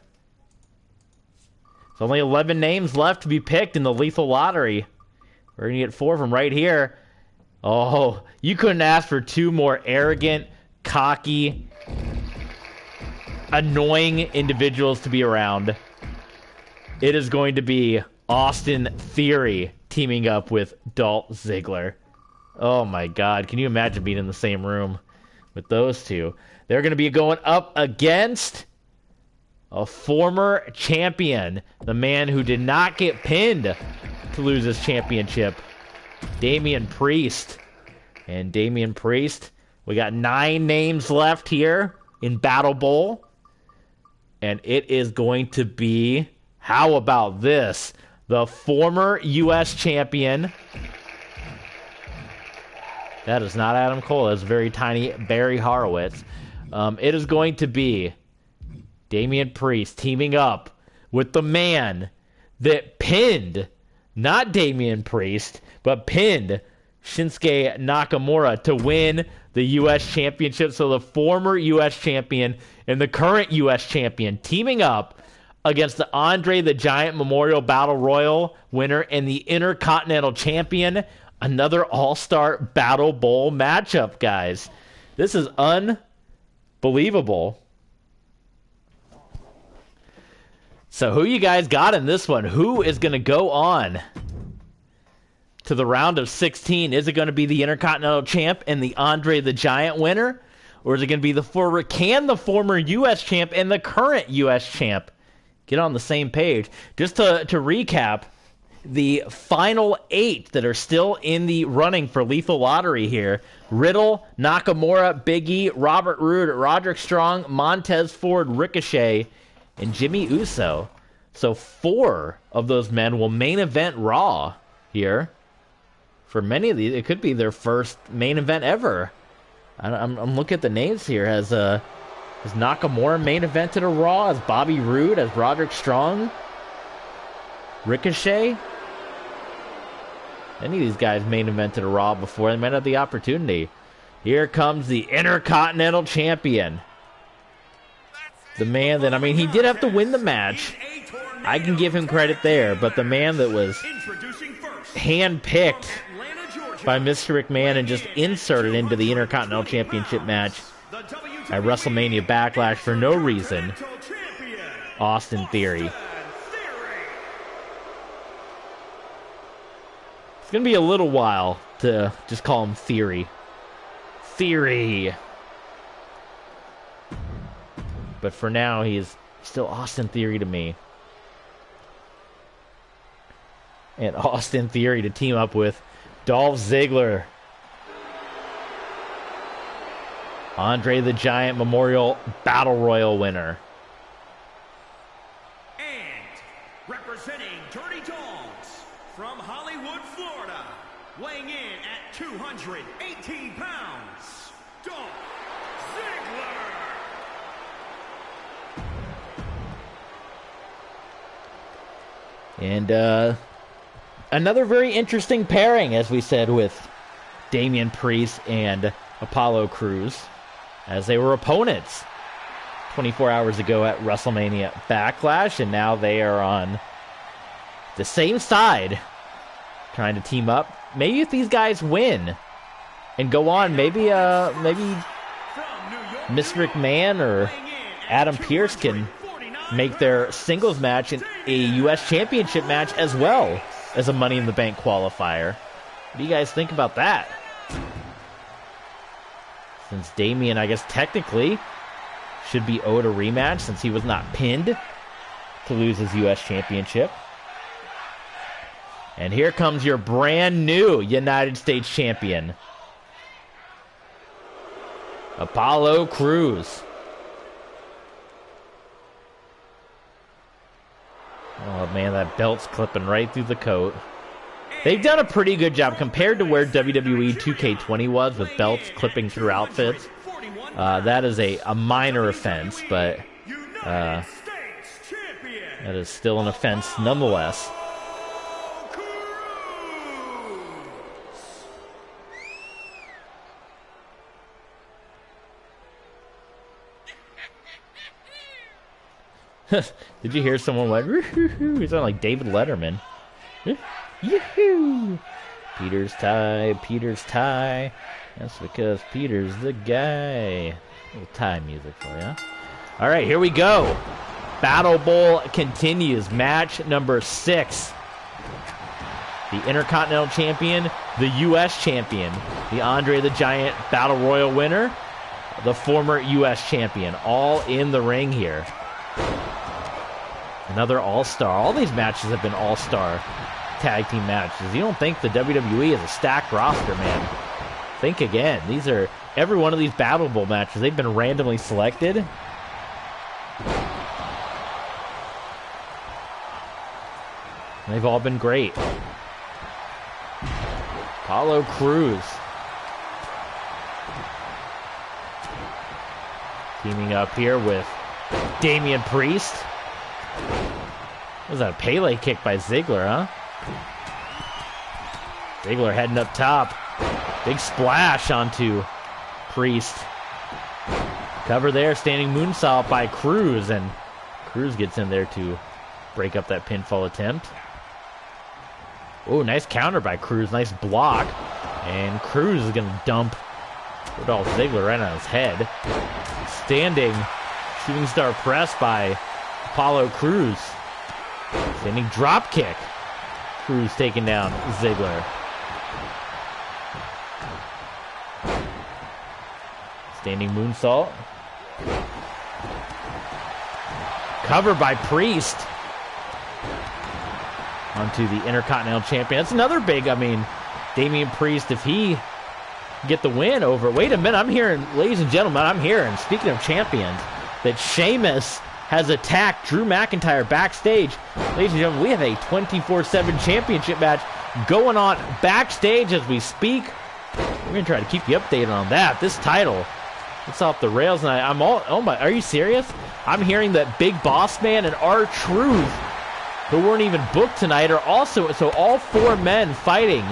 There's only 11 names left to be picked in the Lethal Lottery We're going to get 4 from right here. Oh, you couldn't ask for 2 more arrogant, cocky, annoying individuals to be around. It is going to be Austin Theory teaming up with Dolph Ziggler. Oh my God, can you imagine being in the same room with those two? They're going to be going up against a former champion, the man who did not get pinned to lose his championship, Damian Priest. And Damian Priest, we got 9 names left here in Battle Bowl. And it is going to be, how about this? The former U.S. champion. That is not Adam Cole. That's very tiny Barry Horowitz. It is going to be Damian Priest teaming up with the man that pinned, not Damian Priest, but pinned Shinsuke Nakamura to win the U.S. Championship. So the former U.S. champion and the current U.S. champion teaming up against the Andre the Giant Memorial Battle Royal winner and the Intercontinental Champion. Another All-Star Battle Bowl matchup, guys. This is unbelievable. So who you guys got in this one? Who is going to go on to the round of 16? Is it going to be the Intercontinental Champ and the Andre the Giant winner? Or is it going to be the former U.S. Champ and the current U.S. Champ get on the same page? Just to recap, the final 8 that are still in the running for Lethal Lottery here: Riddle, Nakamura, Big E, Robert Roode, Roderick Strong, Montez Ford, Ricochet, and Jimmy Uso. So 4 of those men will main event Raw here. For many of these, it could be their first main event ever. I'm looking at the names here. Has Nakamura main evented a Raw? Has Bobby Roode? Has Roderick Strong? Ricochet? Any of these guys main evented a Raw before. They might have the opportunity. Here comes the Intercontinental Champion. The man that, he did have to win the match. I can give him credit there, but the man that was handpicked by Mr. McMahon and just inserted into the Intercontinental Championship match at WrestleMania Backlash for no reason, Austin Theory. It's going to be a little while to just call him Theory. Theory. But for now, he is still Austin Theory to me. And Austin Theory to team up with Dolph Ziggler. Andre the Giant Memorial Battle Royal winner. And representing Dirty Dogs from Hollywood, Florida, weighing in at 218 pounds, Dolph Ziggler. And another very interesting pairing, as we said, with Damian Priest and Apollo Crews, as they were opponents 24 hours ago at WrestleMania Backlash, and now they are on the same side, trying to team up. Maybe if these guys win and go on, maybe Mr. McMahon or Adam Pearce can make their singles match in a U.S. Championship match as well as a Money in the Bank qualifier. What do you guys think about that? Since Damian, I guess, technically should be owed a rematch since he was not pinned to lose his U.S. Championship. And here comes your brand new United States Champion, Apollo Crews. Oh man, that belt's clipping right through the coat. They've done a pretty good job compared to where WWE 2K20 was with belts clipping through outfits. That is a minor offense, but that is still an offense nonetheless. Did you hear someone went, "Woo-hoo-hoo"? He sounded like David Letterman. Yoo-hoo! Peter's tie. That's because Peter's the guy. A little tie music for you. All right, here we go. Battle Bowl continues. Match number 6. The Intercontinental Champion, the U.S. Champion, the Andre the Giant Battle Royal winner, the former U.S. Champion, all in the ring here. Another all-star. All these matches have been all-star tag team matches. You don't think the WWE is a stacked roster, man. Think again. These are, every one of these Battle Bowl matches, they've been randomly selected. They've all been great. Apollo Crews teaming up here with Damian Priest. Was that a Pele kick by Ziggler, huh? Ziggler heading up top. Big splash onto Priest. Cover there, standing moonsault by Crews, and Crews gets in there to break up that pinfall attempt. Oh, nice counter by Crews. Nice block. And Crews is going to dump Dolph Ziggler right on his head. Standing shooting star press by Apollo Crews. Standing drop kick. Crews taking down Ziggler. Standing moonsault. Cover by Priest. Onto the Intercontinental Champion. That's another big, Damian Priest, if he get the win over... Wait a minute, I'm hearing, ladies and gentlemen, I'm hearing, speaking of champions, that Sheamus has attacked Drew McIntyre backstage. Ladies and gentlemen, we have a 24/7 championship match going on backstage as we speak. We're going to try to keep you updated on that. This title, it's off the rails, and I'm all... Oh my, are you serious? I'm hearing that Big Boss Man and R-Truth, who weren't even booked tonight, are also, so all 4 men fighting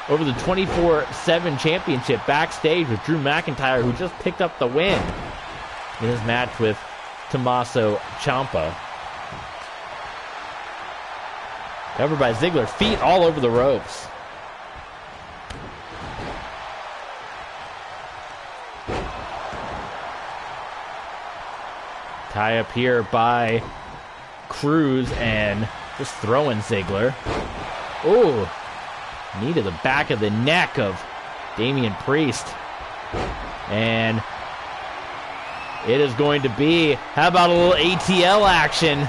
over the 24/7 championship backstage with Drew McIntyre, who just picked up the win in his match with Tommaso Ciampa. Covered by Ziggler, feet all over the ropes. Tie up here by Crews and just throwing Ziggler. Ooh. Knee to the back of the neck of Damian Priest. And it is going to be, how about a little ATL action?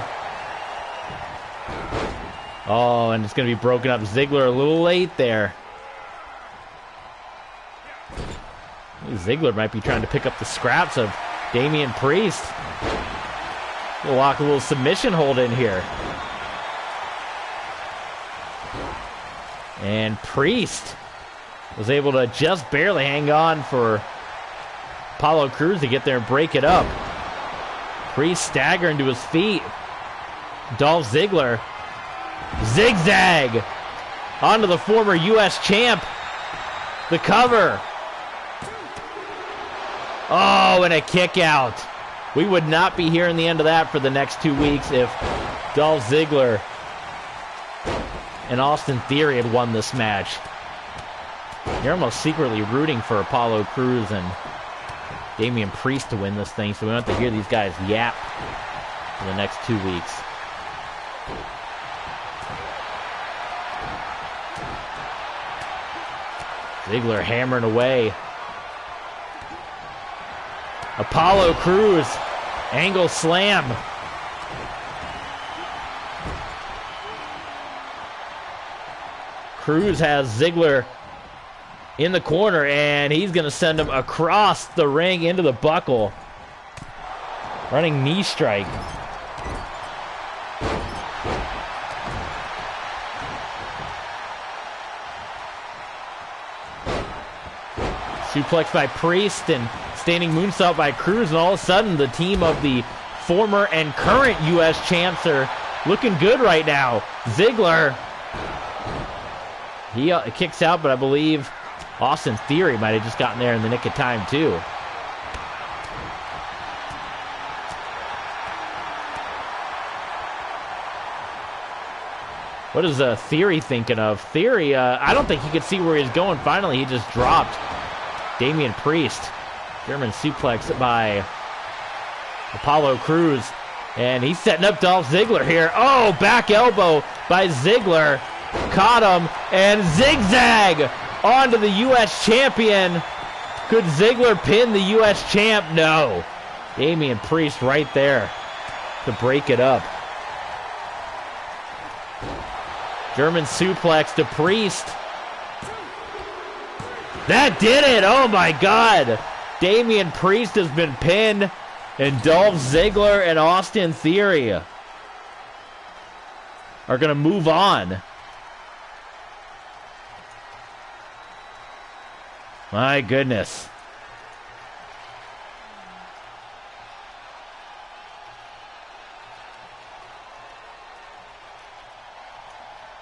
Oh, and it's going to be broken up. Ziggler a little late there. Ziggler might be trying to pick up the scraps of Damian Priest. We'll lock a little submission hold in here. And Priest was able to just barely hang on for Apollo Crews to get there and break it up. Priest staggering to his feet. Dolph Ziggler. Zigzag onto the former U.S. champ. The cover. Oh, and a kick out. We would not be hearing the end of that for the next 2 weeks if Dolph Ziggler and Austin Theory had won this match. You're almost secretly rooting for Apollo Crews and Damian Priest to win this thing, so we don't have to hear these guys yap for the next 2 weeks. Ziggler hammering away. Apollo Crews, angle slam. Crews has Ziggler in the corner, and he's going to send him across the ring into the buckle. Running knee strike. Suplex by Priest and standing moonsault by Crews, and all of a sudden the team of the former and current U.S. champs are looking good right now. Ziggler, he kicks out, but I believe Austin Theory might have just gotten there in the nick of time too. What is Theory thinking of? Theory, I don't think he could see where he's going. Finally, he just dropped Damian Priest. German suplex by Apollo Crews. And he's setting up Dolph Ziggler here. Oh, back elbow by Ziggler. Caught him. And zigzag onto the U.S. champion. Could Ziggler pin the U.S. champ? No. Damian Priest right there to break it up. German suplex to Priest. That did it! Oh my God! Damian Priest has been pinned, and Dolph Ziggler and Austin Theory are going to move on. My goodness.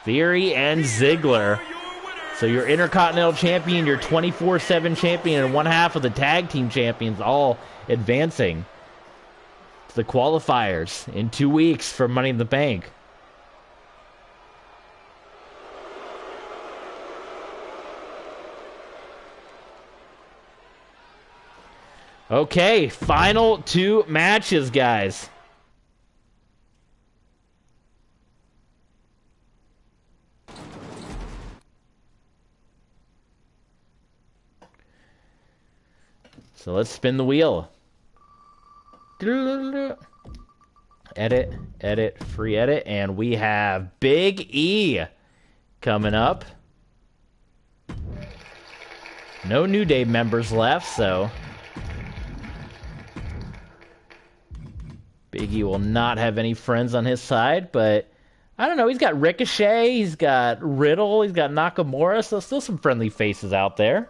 Theory and Ziggler. So your Intercontinental Champion, your 24/7 Champion, and one half of the Tag Team Champions all advancing to the qualifiers in 2 weeks for Money in the Bank. Okay, final 2 matches, guys. So let's spin the wheel. Edit, edit, free edit, and we have Big E coming up. No New Day members left, so Big E will not have any friends on his side, but I don't know. He's got Ricochet, he's got Riddle, he's got Nakamura, so still some friendly faces out there.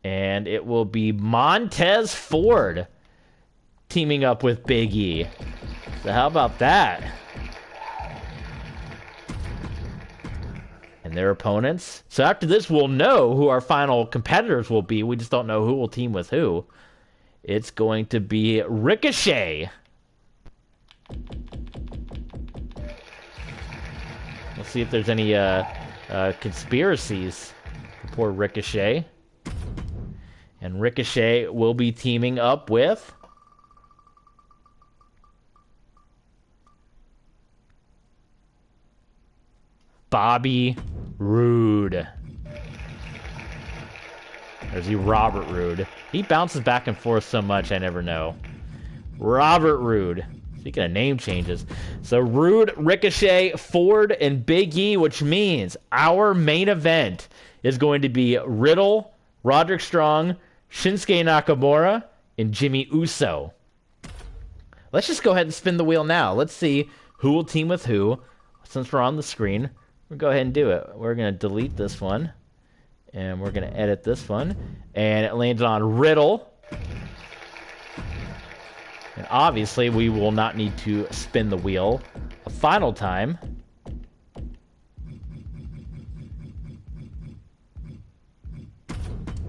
And it will be Montez Ford teaming up with Big E. So how about that? And their opponents. So after this, we'll know who our final competitors will be. We just don't know who will team with who. It's going to be Ricochet. We'll see if there's any conspiracies for poor Ricochet. And Ricochet will be teaming up with Bobby Roode. There's the Robert Roode. He bounces back and forth so much, I never know. Robert Roode. Speaking of name changes. So Roode, Ricochet, Ford, and Big E, which means our main event is going to be Riddle, Roderick Strong, Shinsuke Nakamura, and Jimmy Uso. Let's just go ahead and spin the wheel now. Let's see who will team with who. Since we're on the screen, we'll go ahead and do it. We're going to delete this one. And we're going to edit this one. And it landed on Riddle. And obviously, we will not need to spin the wheel a final time.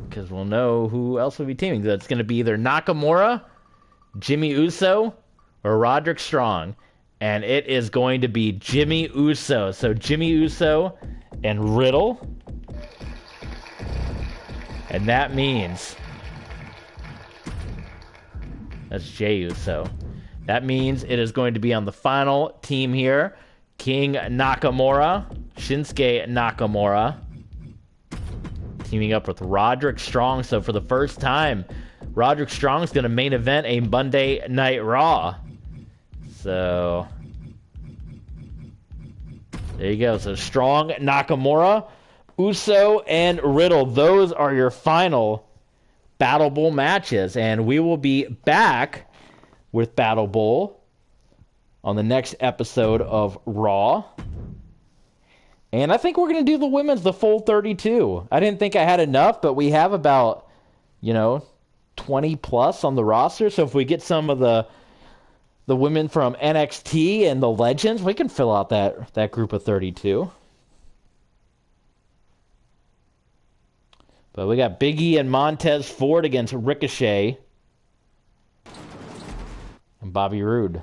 Because we'll know who else will be teaming. That's going to be either Nakamura, Jimmy Uso, or Roderick Strong. And it is going to be Jimmy Uso. So Jimmy Uso and Riddle. And that means... that's Jey Uso. That means it is going to be on the final team here. King Nakamura, Shinsuke Nakamura, teaming up with Roderick Strong. So for the first time, Roderick Strong is going to main event a Monday Night Raw. So there you go. So Strong, Nakamura, Uso, and Riddle. Those are your final Battle Bowl matches. And we will be back with Battle Bowl on the next episode of Raw. And I think we're going to do the women's, the full 32. I didn't think I had enough, but we have about, 20 plus on the roster. So if we get some of the women from NXT and the Legends, we can fill out that group of 32. But we got Big E and Montez Ford against Ricochet and Bobby Roode.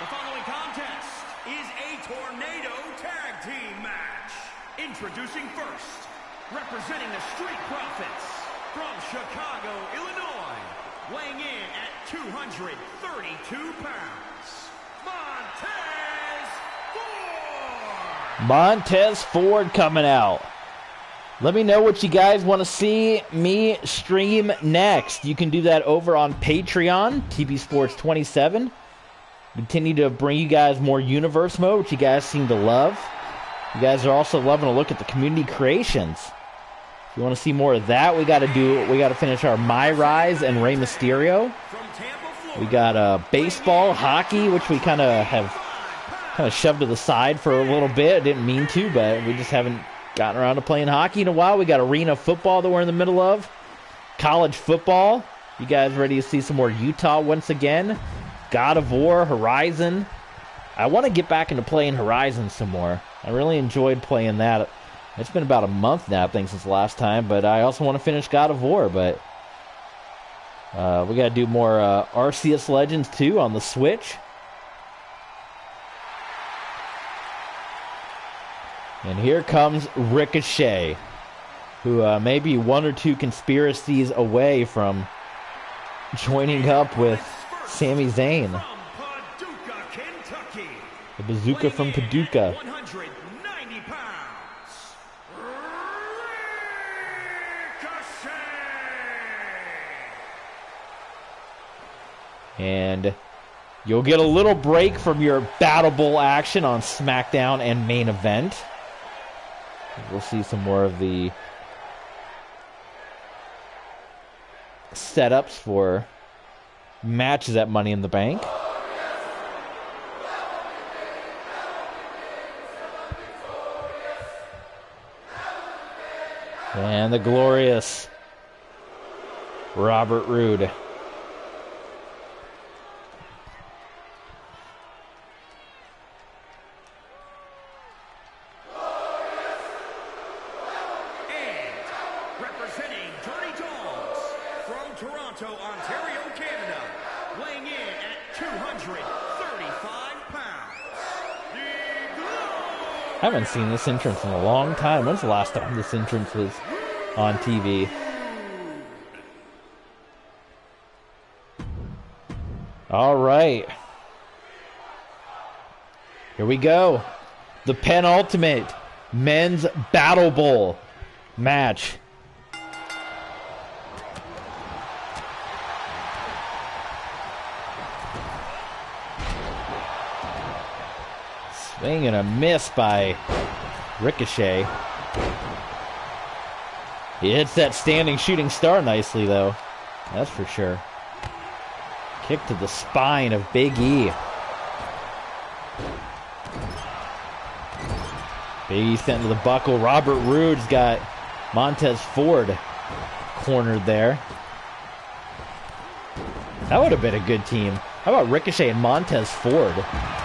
The following contest is a tornado tag team match. Introducing first, representing the Street Profits from Chicago, Illinois, weighing in at 232 pounds, Montez Ford coming out. Let me know what you guys want to see me stream next. You can do that over on Patreon, TV Sports 27. Continue to bring you guys more universe mode, which you guys seem to love. You guys are also loving a look at the community creations. If you want to see more of that, we got to finish our My Rise and Rey Mysterio. We got baseball, hockey, which we kind of shoved to the side for a little bit. Didn't mean to, but we just haven't gotten around to playing hockey in a while. We got arena football that we're in the middle of. College football. You guys ready to see some more Utah once again? God of War, Horizon. I want to get back into playing Horizon some more. I really enjoyed playing that. It's been about a month now, I think, since the last time, but I also want to finish God of War, but we got to do more Arceus Legends 2 on the Switch. And here comes Ricochet, who may be one or two conspiracies away from joining up with Sami Zayn. Paducah, Kentucky. The bazooka from Paducah. 190 pounds, Ricochet. And you'll get a little break from your Battle Bowl action on SmackDown and Main Event. We'll see some more of the setups for matches at Money in the Bank. And the glorious Robert Roode. Representing Dirty Dogs from Toronto, Ontario, Canada, weighing in at 235 pounds. I haven't seen this entrance in a long time. When's the last time this entrance was on TV? All right. Here we go. The penultimate men's Battle Bowl match. Swing and a miss by Ricochet. He hits that standing shooting star nicely, though. That's for sure. Kick to the spine of Big E. Big E sent to the buckle. Robert Roode's got Montez Ford cornered there. That would have been a good team. How about Ricochet and Montez Ford?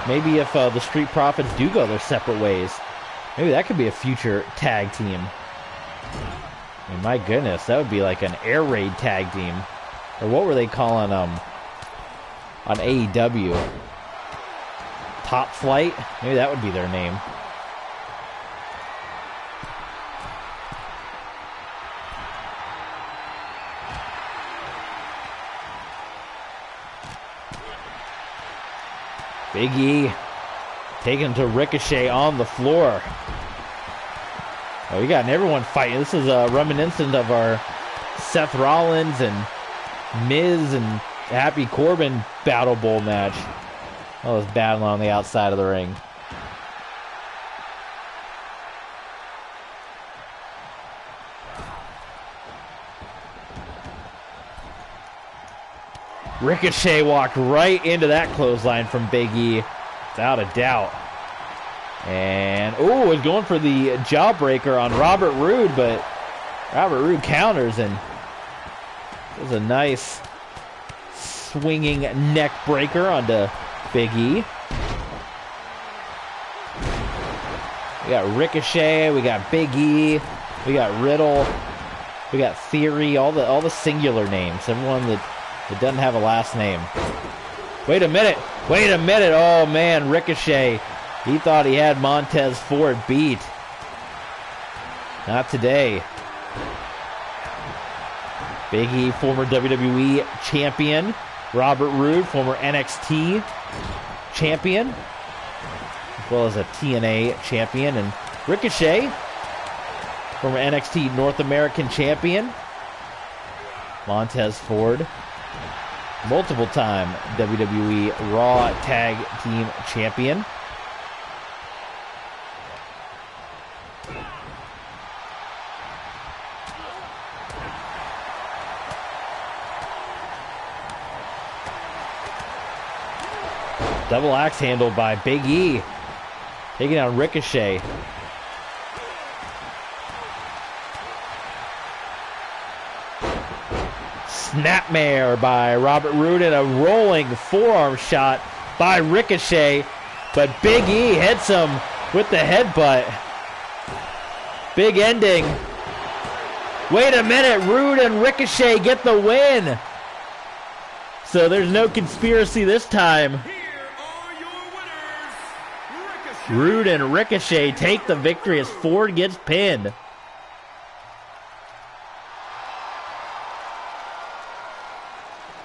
Maybe if the Street Profits do go their separate ways, maybe that could be a future tag team. I mean, my goodness, that would be like an air raid tag team. Or what were they calling on AEW? Top Flight? Maybe that would be their name. Big E taking to Ricochet on the floor. Oh, we got everyone fighting. This is reminiscent of our Seth Rollins and Miz and Happy Corbin Battle Bowl match. All this battling on the outside of the ring. Ricochet walked right into that clothesline from Big E, without a doubt. And, was going for the jawbreaker on Robert Roode, but Robert Roode counters, and it was a nice swinging neck breaker onto Big E. We got Ricochet, we got Big E, we got Riddle, we got Theory, all the singular names, everyone that it doesn't have a last name. Wait a minute. Wait a minute. Oh, man. Ricochet. He thought he had Montez Ford beat. Not today. Big E, former WWE champion. Robert Roode, former NXT champion, as well as a TNA champion. And Ricochet, former NXT North American champion. Montez Ford, multiple-time WWE Raw Tag Team champion. Double axe handle by Big E. Taking down Ricochet. Snapmare by Robert Roode and a rolling forearm shot by Ricochet. But Big E hits him with the headbutt. Big ending. Wait a minute. Roode and Ricochet get the win. So there's no conspiracy this time. Roode and Ricochet take the victory as Ford gets pinned.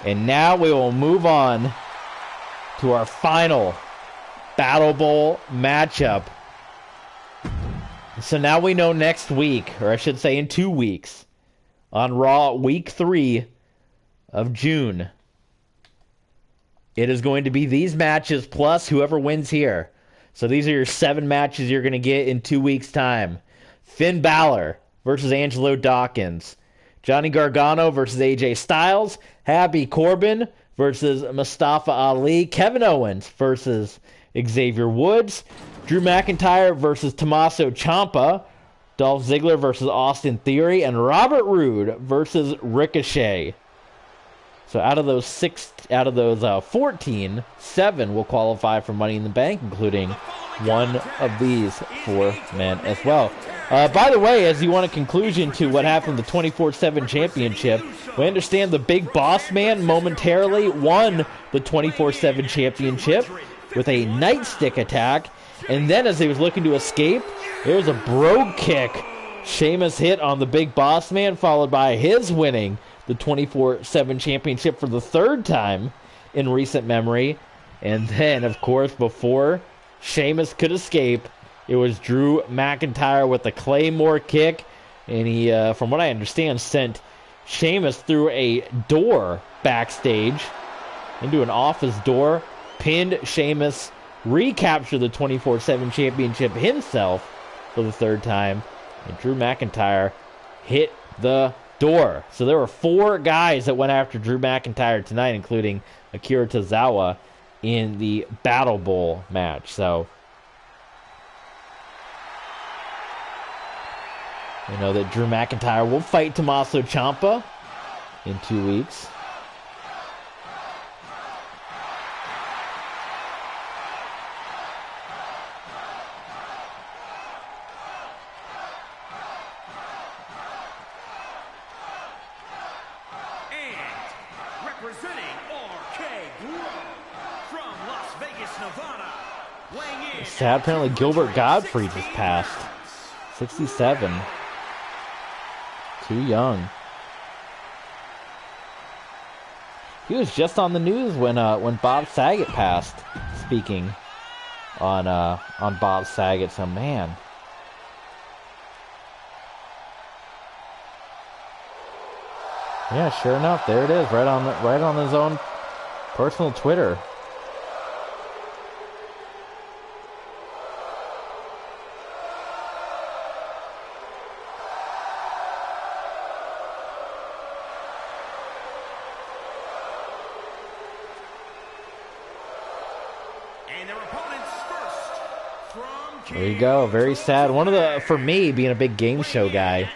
And now we will move on to our final Battle Bowl matchup. So now we know next week, or I should say in 2 weeks, on Raw Week 3 of June, it is going to be these matches plus whoever wins here. So these are your 7 matches you're going to get in 2 weeks' time. Finn Balor versus Angelo Dawkins. Johnny Gargano versus AJ Styles. Happy Corbin versus Mustafa Ali. Kevin Owens versus Xavier Woods. Drew McIntyre versus Tommaso Ciampa. Dolph Ziggler versus Austin Theory. And Robert Roode versus Ricochet. So out of those 14, 7 will qualify for Money in the Bank, including one of these 4 men as well. By the way, as you want a conclusion to what happened in the 24/7 championship, we understand the Big Boss Man momentarily won the 24/7 championship with a nightstick attack, and then as he was looking to escape, there was a brogue kick Sheamus hit on the Big Boss Man, followed by his winning the 24/7 championship for the 3rd time in recent memory. And then, of course, before Sheamus could escape, it was Drew McIntyre with the Claymore kick. And he, from what I understand, sent Sheamus through a door backstage into an office door, pinned Sheamus, recaptured the 24/7 championship himself for the 3rd time. And Drew McIntyre hit the door. So there were 4 guys that went after Drew McIntyre tonight, including Akira Tozawa in the Battle Bowl match. So you know that Drew McIntyre will fight Tommaso Ciampa in 2 weeks. Sad, apparently Gilbert Godfrey just passed. 67. Too young. He was just on the news when Bob Saget passed. Speaking on Bob Saget, so man. Yeah, sure enough, there it is, right on his own personal Twitter. There you go. Very sad. For me, being a big game show guy,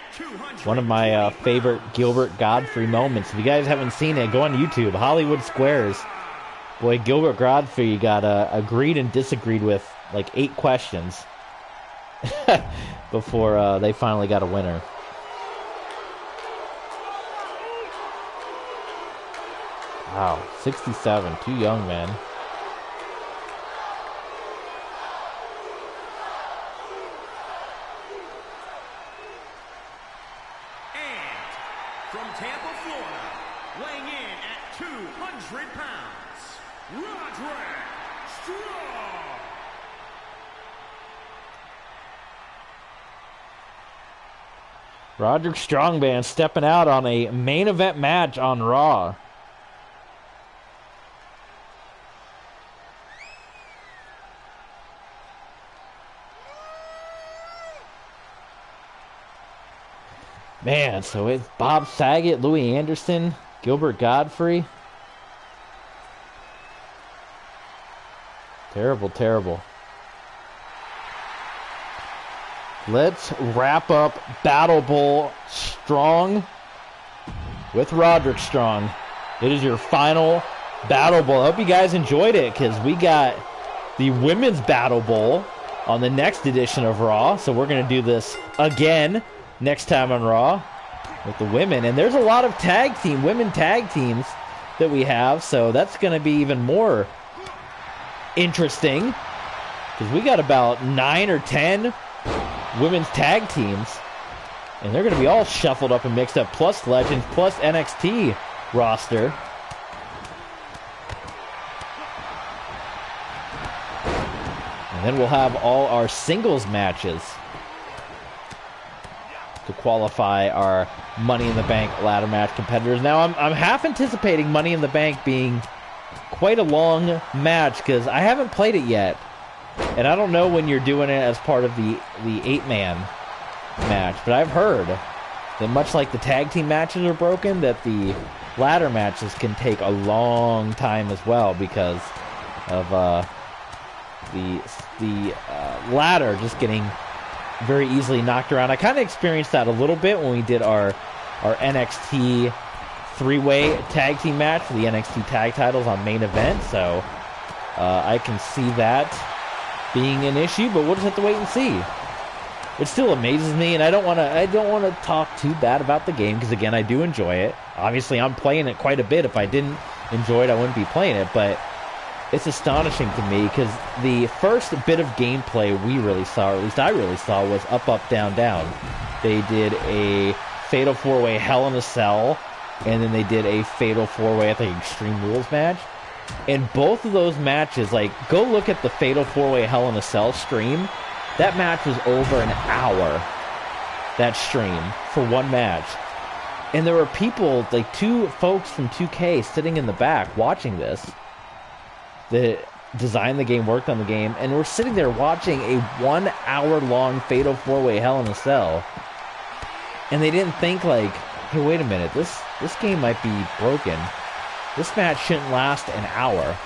one of my favorite Gilbert Godfrey moments. If you guys haven't seen it, go on YouTube. Hollywood Squares. Boy, Gilbert Godfrey got agreed and disagreed with like 8 questions before they finally got a winner. Wow, 67, too young, man. And from Tampa, Florida, weighing in at 200 pounds, Roderick Strong. Roderick Strongman stepping out on a main event match on Raw. Man, so it's Bob Saget, Louis Anderson, Gilbert Godfrey. Terrible, terrible. Let's wrap up Battle Bowl strong with Roderick Strong. It is your final Battle Bowl. I hope you guys enjoyed it, because we got the Women's Battle Bowl on the next edition of Raw. So we're going to do this again next time on Raw with the women. And there's a lot of women tag teams that we have. So that's going to be even more interesting, because we got about 9 or 10 women's tag teams, and they're going to be all shuffled up and mixed up, plus Legends, plus NXT roster. And then we'll have all our singles matches to qualify our Money in the Bank ladder match competitors. Now, I'm half anticipating Money in the Bank being quite a long match, because I haven't played it yet. And I don't know when you're doing it as part of the 8-man match, but I've heard that much like the tag team matches are broken, that the ladder matches can take a long time as well, because of the ladder just getting very easily knocked around. I kind of experienced that a little bit when we did our NXT 3-way tag team match for the NXT tag titles on main event, so I can see that being an issue, but we'll just have to wait and see. It still amazes me, and I don't want to talk too bad about the game, because again, I do enjoy it. Obviously, I'm playing it quite a bit. If I didn't enjoy it, I wouldn't be playing it, but it's astonishing to me, because the first bit of gameplay we really saw, or at least I really saw, was up, up, down, down. They did a Fatal 4-Way Hell in a Cell, and then they did a Fatal 4-Way, I think, Extreme Rules match. And both of those matches, like, go look at the Fatal 4-Way Hell in a Cell stream. That match was over an hour, that stream, for one match. And there were people, like 2 folks from 2K sitting in the back watching this, that designed the game, worked on the game, and we're sitting there watching a 1 hour long Fatal 4-Way Hell in a Cell. And they didn't think, like, hey, wait a minute, this game might be broken. This match shouldn't last an hour.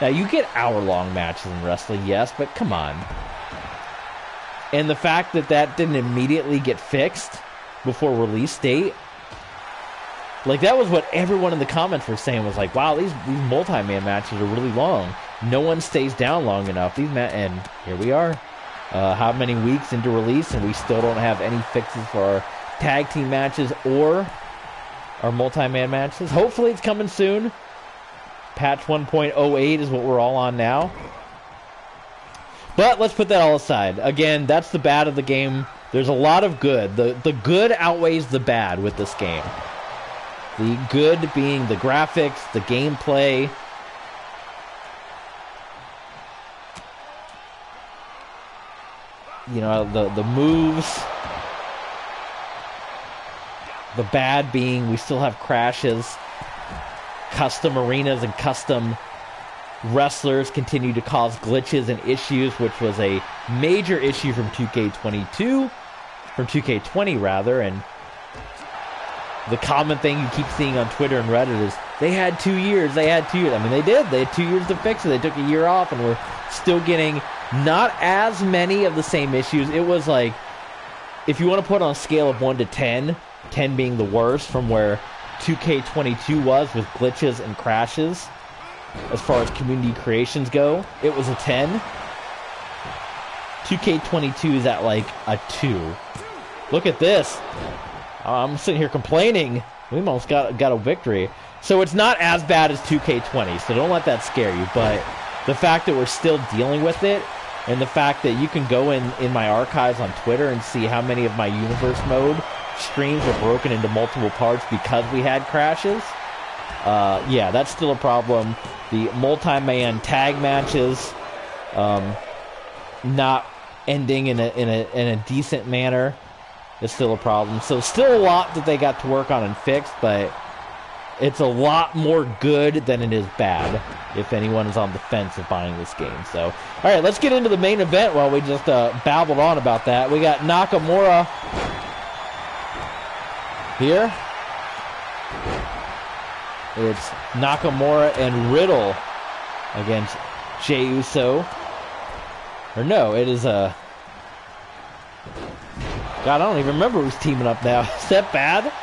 Now, you get hour-long matches in wrestling, yes, but come on. And the fact that that didn't immediately get fixed before release date, like, that was what everyone in the comments were saying, was like, wow, these multi-man matches are really long. No one stays down long enough. And here we are. How many weeks into release, and we still don't have any fixes for our tag team matches or our multi-man matches. Hopefully it's coming soon. Patch 1.08 is what we're all on now. But let's put that all aside. Again, that's the bad of the game. There's a lot of good. The good outweighs the bad with this game. The good being the graphics, the gameplay. You know, the moves. The bad being we still have crashes. Custom arenas and custom wrestlers continue to cause glitches and issues, which was a major issue from 2K22, from 2K20 rather, and the common thing you keep seeing on Twitter and Reddit is, they had 2 years. I mean, they did. They had 2 years to fix it. They took a year off, and we're still getting not as many of the same issues. It was like, if you want to put on a scale of 1 to 10, 10 being the worst, from where 2K22 was with glitches and crashes, as far as community creations go, it was a 10. 2K22 is at like a 2. Look at this. I'm sitting here complaining We almost got a victory. So it's not as bad as 2K20, so don't let that scare you. But the fact that we're still dealing with it, and the fact that you can go in my archives on Twitter and see how many of my universe mode streams were broken into multiple parts because we had crashes. Yeah, that's still a problem. The multi-man tag matches not ending in a decent manner is still a problem. So still a lot that they got to work on and fix, but it's a lot more good than it is bad if anyone is on the fence of buying this game. So, all right, let's get into the main event while we just babbled on about that. We got Nakamura here. It's Nakamura and Riddle against Jey Uso. Or no, it is God, I don't even remember who's teaming up now. Is that bad?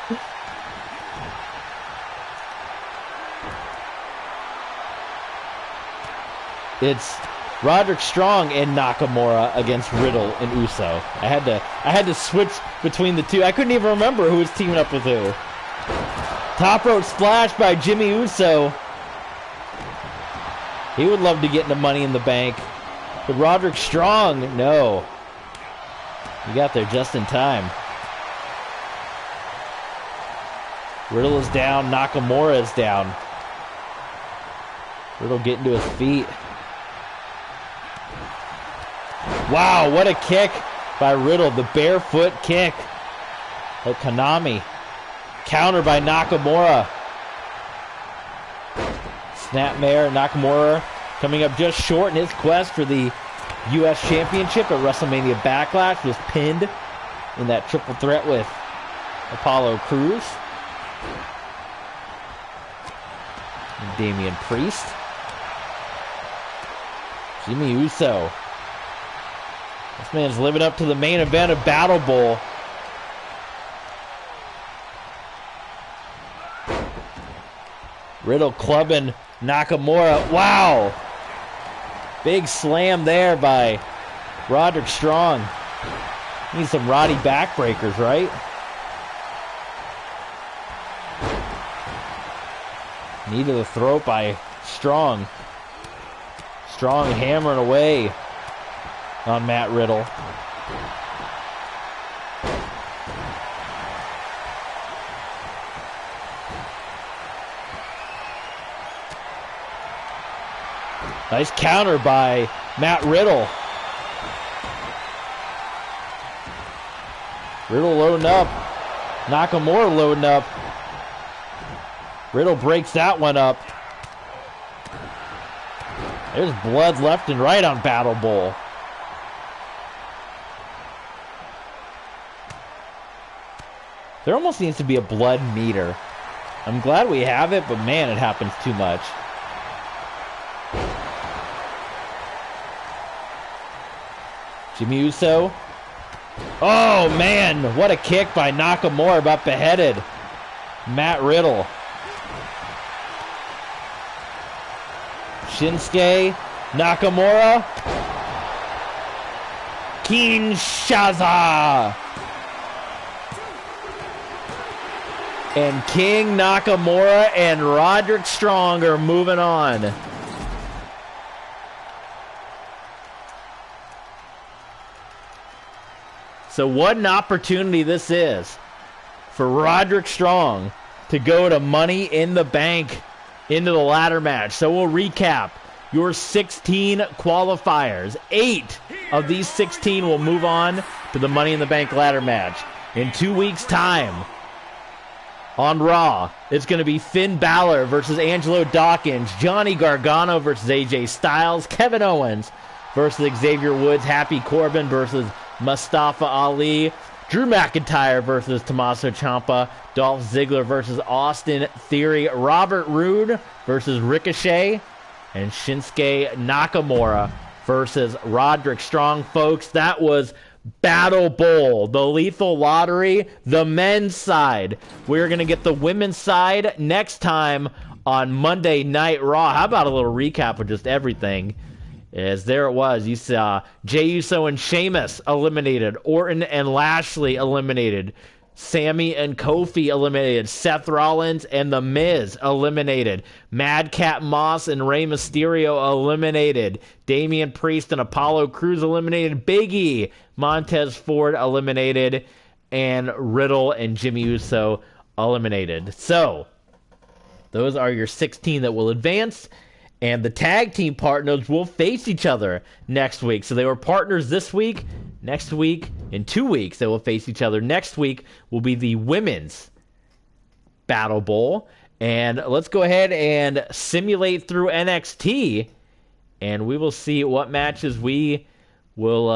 It's Roderick Strong and Nakamura against Riddle and Uso. I had to switch between the two. I couldn't even remember who was teaming up with who. Top rope splash by Jimmy Uso. He would love to get into Money in the Bank. But Roderick Strong, no. He got there just in time. Riddle is down. Nakamura is down. Riddle getting to his feet. Wow, what a kick by Riddle. The barefoot kick. Oh, Konami. Counter by Nakamura. Snapmare. Nakamura coming up just short in his quest for the U.S. Championship at WrestleMania Backlash. Was pinned in that triple threat with Apollo Crews and Damian Priest. Jimmy Uso. This man's living up to the main event of Battle Bowl. Riddle clubbing Nakamura. Wow! Big slam there by Roderick Strong. Need some Roddy backbreakers, right? Knee to the throat by Strong. Strong hammering away on Matt Riddle. Nice counter by Matt Riddle. Riddle loading up. Nakamura loading up. Riddle breaks that one up. There's blood left and right on Battle Bowl. There almost needs to be a blood meter. I'm glad we have it, but man, it happens too much. Jimmy Uso. Oh, man. What a kick by Nakamura, about beheaded Matt Riddle. Shinsuke Nakamura. Kinshasa. And King Nakamura and Roderick Strong are moving on. So what an opportunity this is for Roderick Strong to go to Money in the Bank into the ladder match. So we'll recap your 16 qualifiers. 8 of these 16 will move on to the Money in the Bank ladder match. In 2 weeks' time, on Raw, it's going to be Finn Balor versus Angelo Dawkins, Johnny Gargano versus AJ Styles, Kevin Owens versus Xavier Woods, Happy Corbin versus Mustafa Ali, Drew McIntyre versus Tommaso Ciampa, Dolph Ziggler versus Austin Theory, Robert Roode versus Ricochet, and Shinsuke Nakamura versus Roderick Strong. Folks, that was Battle Bowl, the Lethal Lottery, the men's side. We're going to get the women's side next time on Monday Night Raw. How about a little recap of just everything? As there it was. You saw Jey Uso and Sheamus eliminated. Orton and Lashley eliminated. Sammy and Kofi eliminated. Seth Rollins and The Miz eliminated. Madcap Moss and Rey Mysterio eliminated. Damian Priest and Apollo Crews eliminated. Big E, Montez Ford eliminated. And Riddle and Jimmy Uso eliminated. So, those are your 16 that will advance. And the tag team partners will face each other next week. So they were partners this week. Next week, in 2 weeks, they will face each other. Next week will be the Women's Battle Bowl. And let's go ahead and simulate through NXT. And we will see what matches we will,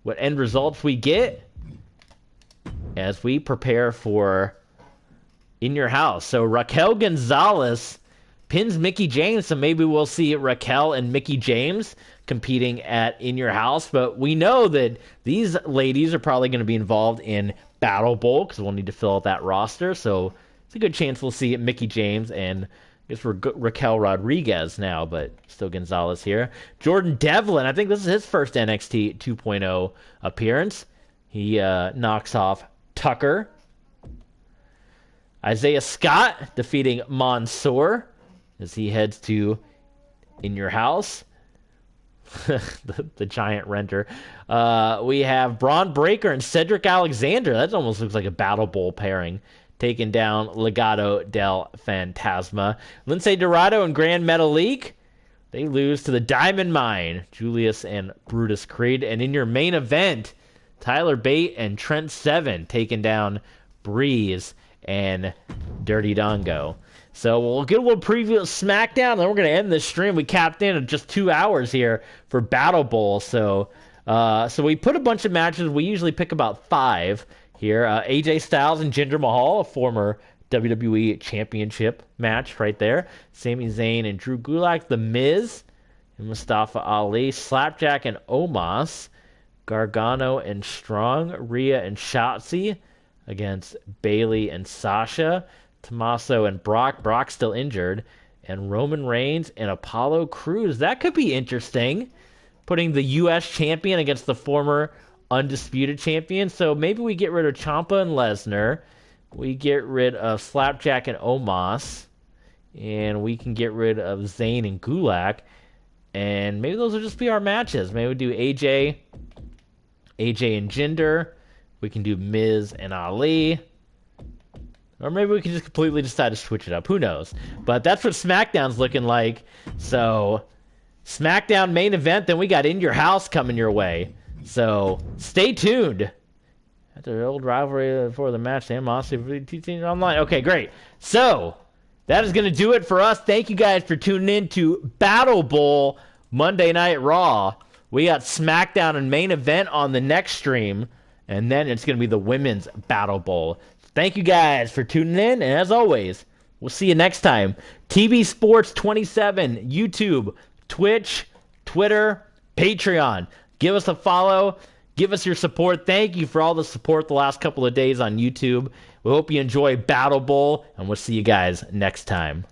what end results we get as we prepare for In Your House. So Raquel Gonzalez pins Mickie James, so maybe we'll see Raquel and Mickie James competing at In Your House. But we know that these ladies are probably going to be involved in Battle Bowl because we'll need to fill out that roster. So it's a good chance we'll see Mickie James and I guess Raquel Rodriguez now, but still Gonzalez here. Jordan Devlin, I think this is his first NXT 2.0 appearance. He knocks off Tucker. Isaiah Scott defeating Mansoor as he heads to In Your House. the giant renter. We have Braun Breaker and Cedric Alexander. That almost looks like a Battle Bowl pairing. Taking down Legado del Fantasma. Lince Dorado and Grand Metalik. They lose to the Diamond Mine. Julius and Brutus Creed. And in your main event, Tyler Bate and Trent Seven taking down Breeze and Dirty Dongo. So we'll get a little preview of SmackDown, and then we're going to end this stream. We capped in at just 2 hours here for Battle Bowl. So we put a bunch of matches. We usually pick about 5 here. AJ Styles and Jinder Mahal, a former WWE Championship match right there. Sami Zayn and Drew Gulak, The Miz and Mustafa Ali, Slapjack and Omos, Gargano and Strong, Rhea and Shotzi against Bayley and Sasha, Tommaso and Brock. Brock's still injured. And Roman Reigns and Apollo Crews. That could be interesting. Putting the U.S. champion against the former undisputed champion. So maybe we get rid of Ciampa and Lesnar. We get rid of Slapjack and Omos. And we can get rid of Zayn and Gulak. And maybe those will just be our matches. Maybe we do AJ and Jinder. We can do Miz and Ali. Or maybe we can just completely decide to switch it up. Who knows? But that's what SmackDown's looking like. So, SmackDown main event. Then we got In Your House coming your way. So, stay tuned. After the old rivalry before the match, animosity teaching online. Okay, great. So, that is going to do it for us. Thank you guys for tuning in to Battle Bowl Monday Night Raw. We got SmackDown and main event on the next stream. And then it's going to be the Women's Battle Bowl. Thank you guys for tuning in. And as always, we'll see you next time. TV Sports 27, YouTube, Twitch, Twitter, Patreon. Give us a follow. Give us your support. Thank you for all the support the last couple of days on YouTube. We hope you enjoy Battle Bowl. And we'll see you guys next time.